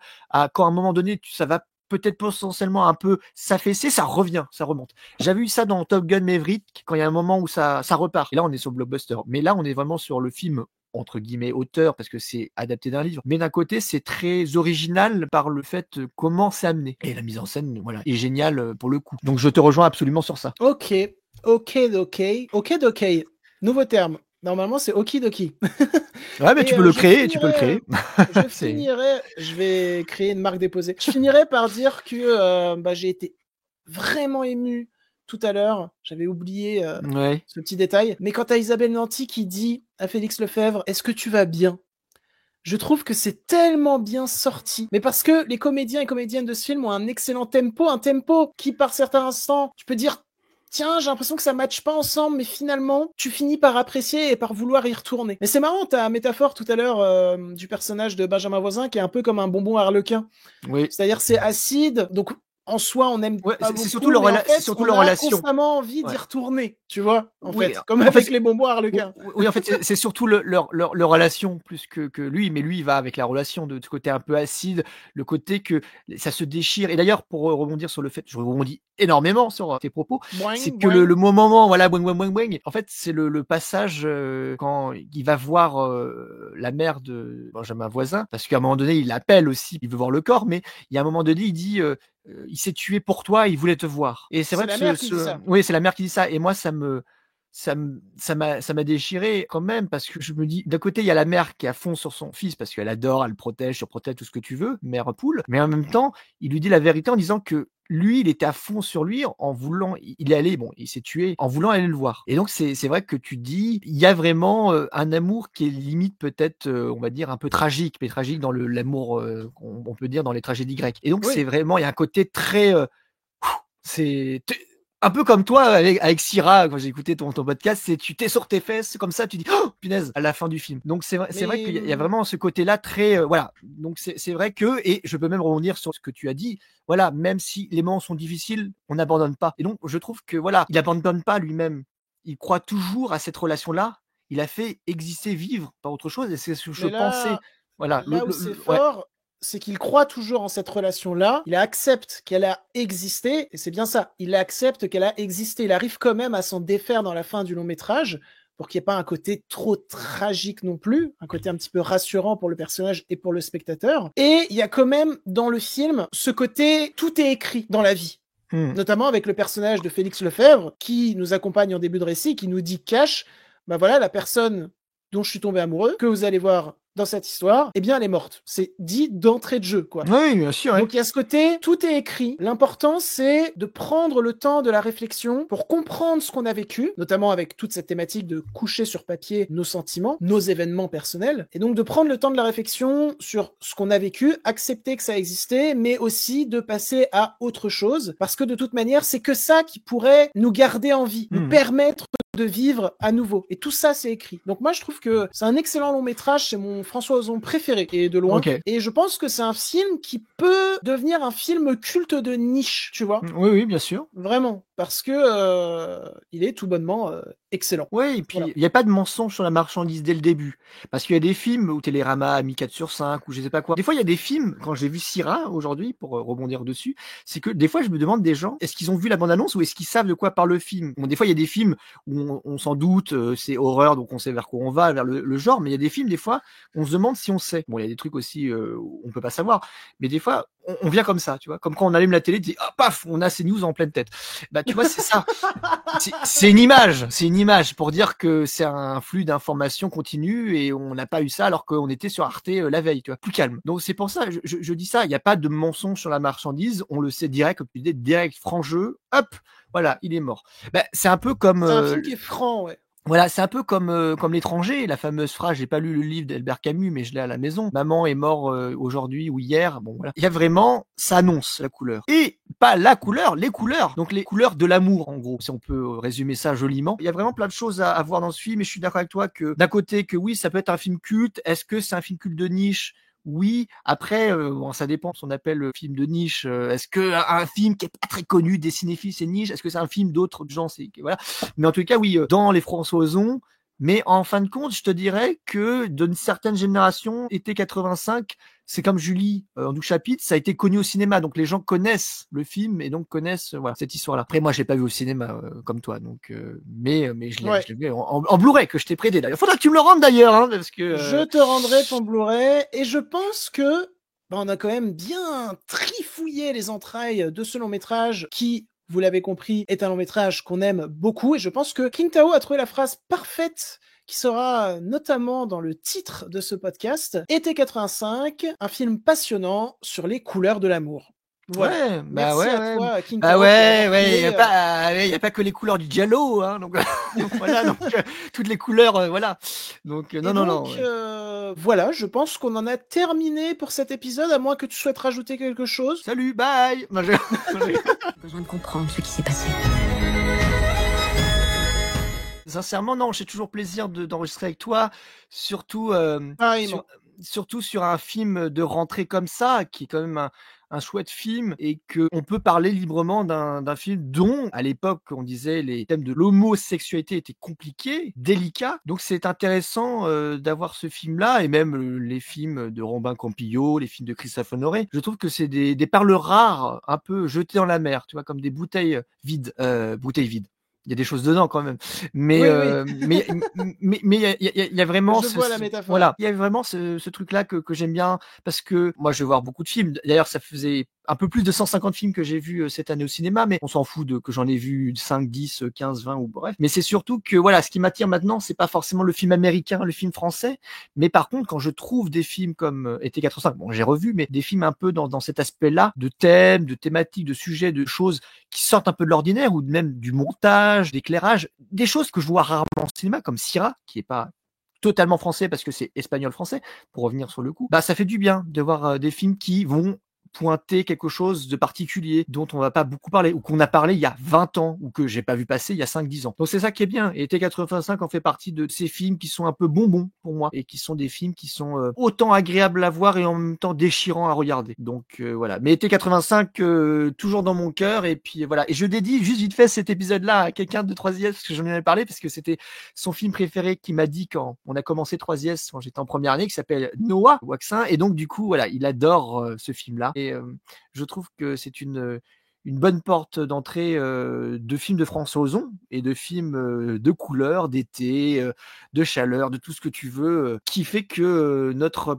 quand à un moment donné, ça va peut-être potentiellement un peu s'affaisser, ça revient, ça remonte. J'avais eu ça dans Top Gun Maverick, quand il y a un moment où ça repart. Et là, on est sur Blockbuster. Mais là, on est vraiment sur le film, entre guillemets, auteur, parce que c'est adapté d'un livre. Mais d'un côté, c'est très original par le fait comment c'est amené. Et la mise en scène, voilà, est géniale pour le coup. Donc, je te rejoins absolument sur ça. Ok. Nouveau terme. Normalement, c'est Okidoki. Ouais, mais Et tu peux le je créer, tu peux le finirai, créer. C'est... je vais créer une marque déposée. Je finirai par dire que j'ai été vraiment ému tout à l'heure. J'avais oublié Ouais. ce petit détail. Mais quand t'as Isabelle Nanty qui dit à Félix Lefebvre, est-ce que tu vas bien? Je trouve que c'est tellement bien sorti. Mais parce que les comédiens et comédiennes de ce film ont un excellent tempo, un tempo qui, par certains instants, tu peux dire, tiens, j'ai l'impression que ça matche pas ensemble, mais finalement, tu finis par apprécier et par vouloir y retourner. Mais c'est marrant, ta métaphore tout à l'heure du personnage de Benjamin Voisin qui est un peu comme un bonbon harlequin. Oui. C'est-à-dire, c'est acide, donc en soi, on aime Ouais, pas c'est beaucoup, surtout mais en fait, c'est surtout on leur a relation. constamment envie d'y Ouais. retourner, tu vois, en Oui, fait, comme en fait, avec les bonbons harlequins. Oui, en fait, c'est surtout leur relation plus que lui, mais lui, il va avec la relation de ce côté un peu acide, le côté que ça se déchire. Et d'ailleurs, pour rebondir sur le fait, je rebondis énormément sur tes propos, Boing, c'est que boing. le moment, voilà, boing, boing, boing, boing, en fait, c'est le passage quand il va voir la mère de Benjamin Voisin, parce qu'à un moment donné, il l'appelle aussi, il veut voir le corps, mais il y a un moment donné, il dit il s'est tué pour toi, il voulait te voir. Et c'est C'est vrai la que mère qui dit ça. oui, c'est la mère qui dit ça. Et moi, ça m'a déchiré quand même parce que je me dis d'un côté il y a la mère qui est à fond sur son fils parce qu'elle adore, elle le protège, surprotège tout ce que tu veux, mère poule, mais en même temps il lui dit la vérité en disant que lui il était à fond sur lui en voulant, il est allé, bon il s'est tué en voulant aller le voir. Et donc c'est vrai que tu dis il y a vraiment un amour qui est limite peut-être on va dire un peu tragique, mais tragique dans l'amour on peut dire dans les tragédies grecques. Et donc Oui. c'est vraiment il y a un côté très c'est un peu comme toi avec Syrah, quand j'ai écouté ton podcast, c'est tu t'es sur tes fesses, comme ça, tu dis oh, punaise à la fin du film. Donc c'est vrai qu'il y a vraiment ce côté-là très voilà. Donc c'est vrai que et je peux même rebondir sur ce que tu as dit. Voilà, même si les moments sont difficiles, on n'abandonne pas. Et donc je trouve que voilà, il abandonne pas lui-même. Il croit toujours à cette relation-là. Il a fait exister, vivre, pas autre chose. Et c'est ce que je Mais pensais. Voilà, là où c'est ouais. fort, c'est qu'il croit toujours en cette relation-là, il accepte qu'elle a existé, et c'est bien ça, il accepte qu'elle a existé, il arrive quand même à s'en défaire dans la fin du long métrage, pour qu'il n'y ait pas un côté trop tragique non plus, un côté un petit peu rassurant pour le personnage et pour le spectateur. Et il y a quand même dans le film ce côté, tout est écrit dans la vie. Notamment avec le personnage de Félix Lefebvre, qui nous accompagne en début de récit, qui nous dit cash, bah voilà, la personne dont je suis tombé amoureux, que vous allez voir dans cette histoire, eh bien elle est morte. C'est dit d'entrée de jeu, quoi. Oui, bien sûr. Donc il y a ce côté, tout est écrit. L'important, c'est de prendre le temps de la réflexion pour comprendre ce qu'on a vécu, notamment avec toute cette thématique de coucher sur papier nos sentiments, nos événements personnels, et donc de prendre le temps de la réflexion sur ce qu'on a vécu, accepter que ça existait, mais aussi de passer à autre chose, parce que de toute manière, c'est que ça qui pourrait nous garder en vie, nous permettre de vivre à nouveau. Et tout ça, c'est écrit. Donc moi, je trouve que c'est un excellent long métrage, c'est mon François Ozon préféré, et de loin. Okay. Et je pense que c'est un film qui peut devenir un film culte de niche, tu vois. Oui, oui, bien sûr. Vraiment. Parce que il est tout bonnement excellent. Oui, et puis il Voilà. n'y a pas de mensonge sur la marchandise dès le début. Parce qu'il y a des films où Télérama a mis 4 sur 5 ou je sais pas quoi. Des fois, il y a des films, quand j'ai vu Syrah aujourd'hui, pour rebondir dessus, c'est que des fois, je me demande des gens, est-ce qu'ils ont vu la bande-annonce ou est-ce qu'ils savent de quoi parle le film? Bon, des fois, il y a des films où on s'en doute, c'est horreur, donc on sait vers quoi on va, vers le genre, mais il y a des films, des fois, on se demande si on sait. Bon, il y a des trucs aussi où on peut pas savoir, mais des fois, on vient comme ça, tu vois, comme quand on allume la télé, tu dis, ah, paf, on a ces news en pleine tête. Bah, tu vois, c'est ça. C'est une image pour dire que c'est un flux d'informations continu et on n'a pas eu ça alors qu'on était sur Arte la veille, tu vois, plus calme. Donc c'est pour ça, je dis ça, il n'y a pas de mensonge sur la marchandise, on le sait direct, comme tu disais, direct, franc jeu, hop, voilà, il est mort. Bah, c'est un peu comme... C'est un film qui est franc, ouais. Voilà, c'est un peu comme L'étranger, la fameuse phrase, j'ai pas lu le livre d'Albert Camus, mais je l'ai à la maison. Maman est mort aujourd'hui ou hier. Bon, voilà. Il y a vraiment, ça annonce la couleur. Et pas la couleur, les couleurs. Donc les couleurs de l'amour, en gros, si on peut résumer ça joliment. Il y a vraiment plein de choses à voir dans ce film, et je suis d'accord avec toi que d'un côté que oui, ça peut être un film culte. Est-ce que c'est un film culte de niche? Oui. Après, bon, ça dépend de ce qu'on appelle film de niche. Est-ce que un film qui est pas très connu des cinéphiles, c'est niche? Est-ce que c'est un film d'autres gens? C'est voilà. Mais en tout cas, oui, dans les François Ozon. Mais en fin de compte, je te dirais que d'une certaine génération, été 85, c'est comme Julie en 12 chapitres, ça a été connu au cinéma, donc les gens connaissent le film et donc connaissent voilà cette histoire-là. Après, moi, j'ai pas vu au cinéma comme toi, donc mais je l'ai vu en Blu-ray que je t'ai prêté d'ailleurs. Faudra que tu me le rendes d'ailleurs, hein, parce que Je te rendrai ton Blu-ray et je pense que on a quand même bien trifouillé les entrailles de ce long métrage qui, vous l'avez compris, est un long métrage qu'on aime beaucoup, et je pense que King Tao a trouvé la phrase parfaite qui sera notamment dans le titre de ce podcast. Été 85, un film passionnant sur les couleurs de l'amour. Voilà. Ouais, Merci à toi, King Bah Tao, ouais, pour ouais, rappeler, y a pas que les couleurs du giallo, hein, donc, donc voilà, donc toutes les couleurs, voilà. Donc non, Et non, donc, non. voilà, je pense qu'on en a terminé pour cet épisode, à moins que tu souhaites rajouter quelque chose. Salut, bye. Non, J'ai besoin de comprendre ce qui s'est passé. Sincèrement, non, j'ai toujours plaisir d'enregistrer avec toi, surtout, Pareillement. surtout sur un film de rentrée comme ça, qui est quand même un chouette film, et que on peut parler librement d'un film dont, à l'époque, on disait les thèmes de l'homosexualité étaient compliqués, délicats. Donc c'est intéressant d'avoir ce film-là, et même les films de Robin Campillo, les films de Christophe Honoré. Je trouve que c'est des perles rares, un peu jetées dans la mer, tu vois, comme des bouteilles vides. Il y a des choses dedans quand même, mais Oui. mais il y a vraiment Je vois la métaphore. voilà, il y a vraiment ce truc-là que j'aime bien, parce que moi je vais voir beaucoup de films. D'ailleurs, ça faisait un peu plus de 150 films que j'ai vus cette année au cinéma, mais on s'en fout que j'en ai vu 5, 10, 15, 20 ou bref. Mais c'est surtout que voilà, ce qui m'attire maintenant, c'est pas forcément le film américain, le film français, mais par contre, quand je trouve des films comme Été 85, bon, j'ai revu, mais des films un peu dans cet aspect-là, de thèmes, de thématiques, de sujets, de choses qui sortent un peu de l'ordinaire, ou même du montage, d'éclairage, des choses que je vois rarement au cinéma, comme Sira, qui est pas totalement français parce que c'est espagnol-français, pour revenir sur le coup. Bah, ça fait du bien de voir des films qui vont pointer quelque chose de particulier dont on va pas beaucoup parler, ou qu'on a parlé il y a 20 ans, ou que j'ai pas vu passer il y a 5-10 ans. Donc c'est ça qui est bien. Et T85 en fait partie de ces films qui sont un peu bonbons pour moi, et qui sont des films qui sont autant agréables à voir et en même temps déchirants à regarder. Donc voilà. Mais T85 toujours dans mon cœur, et puis voilà. Et je dédie juste vite fait cet épisode-là à quelqu'un de 3e, parce que j'en avais parlé, parce que c'était son film préféré, qui m'a dit quand on a commencé 3e, quand j'étais en première année, qui s'appelle Noah Waxin. Et donc du coup voilà, il adore ce film-là. Et je trouve que c'est une bonne porte d'entrée de films de François Ozon, et de films de couleur, d'été, de chaleur, de tout ce que tu veux, qui fait que notre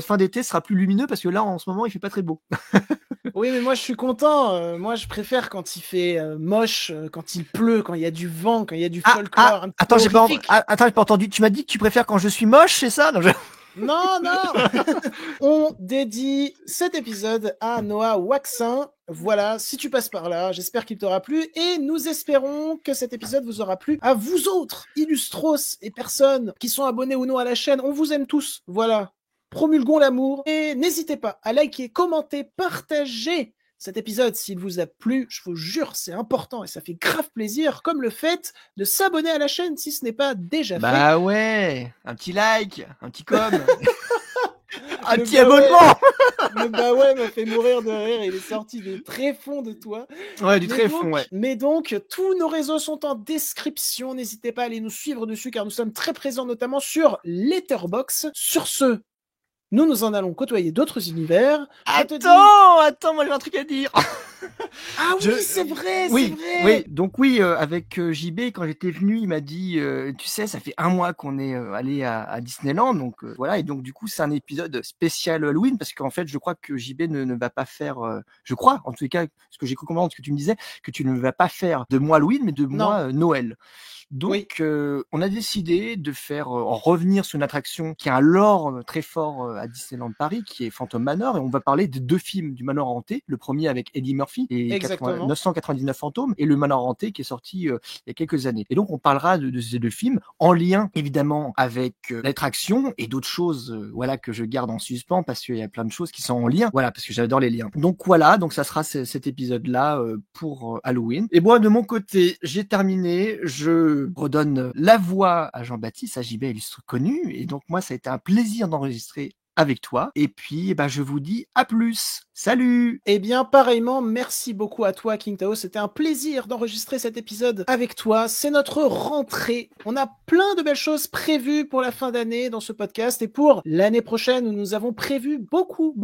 fin d'été sera plus lumineux, parce que là en ce moment il fait pas très beau. Oui, mais moi je suis content. Moi je préfère quand il fait moche, quand il pleut, quand il y a du vent, quand il y a du folklore. Un petit Attends, peu j'ai pas horrifique. entendu. Tu m'as dit que tu préfères quand je suis moche, c'est ça? Non, non. On dédie cet épisode à Noah Waxin. Voilà, si tu passes par là, j'espère qu'il t'aura plu, et nous espérons que cet épisode vous aura plu à vous autres, illustros et personnes qui sont abonnés ou non à la chaîne. On vous aime tous. Voilà. Promulguons l'amour, et n'hésitez pas à liker, commenter, partager cet épisode s'il vous a plu. Je vous jure, c'est important et ça fait grave plaisir, comme le fait de s'abonner à la chaîne si ce n'est pas déjà fait. Bah ouais, un petit like, un petit com, un Le petit bah abonnement. Le bah ouais m'a fait mourir de rire, il est sorti du tréfonds de toi. Ouais, du Mais tréfonds, donc- ouais. Mais donc, tous nos réseaux sont en description. N'hésitez pas à aller nous suivre dessus, car nous sommes très présents, notamment sur Letterboxd. Sur ce, nous en allons côtoyer d'autres univers. Je te dis- Attends, moi j'ai un truc à dire. Ah oui, Je- c'est vrai, Oui, c'est vrai. oui. Donc oui, avec JB, quand j'étais venu, il m'a dit, tu sais, ça fait 1 mois qu'on est allé à Disneyland, donc voilà. Et donc du coup, c'est un épisode spécial Halloween, parce qu'en fait, je crois que JB ne va pas faire, je crois, en tous les cas, ce que j'ai cru comprendre, ce que tu me disais, que tu ne vas pas faire de moi Halloween, mais de moi Noël. Donc, on a décidé de faire en revenir sur une attraction qui a un lore très fort à Disneyland Paris, qui est Phantom Manor, et on va parler de 2 films du Manoir hanté, le premier avec Eddie Murphy et Exactement. 999 fantômes, et le Manoir hanté qui est sorti il y a quelques années. Et donc on parlera de ces 2 films en lien évidemment avec l'attraction, et d'autres choses voilà, que je garde en suspens, parce qu'il y a plein de choses qui sont en lien, voilà, parce que j'adore les liens. Donc voilà, donc ça sera cet épisode là pour Halloween. Et moi de mon côté, j'ai terminé. Je redonne la voix à Jean-Baptiste, à JB illustre connu, et donc moi ça a été un plaisir d'enregistrer avec toi, et puis je vous dis à plus. Salut. Eh bien, pareillement, merci beaucoup à toi, King Tao. C'était un plaisir d'enregistrer cet épisode avec toi. C'est notre rentrée. On a plein de belles choses prévues pour la fin d'année dans ce podcast, et pour l'année prochaine, où nous avons prévu beaucoup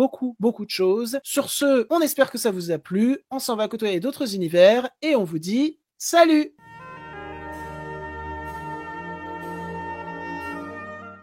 de choses. Sur ce, on espère que ça vous a plu. On s'en va côtoyer d'autres univers, et on vous dit salut!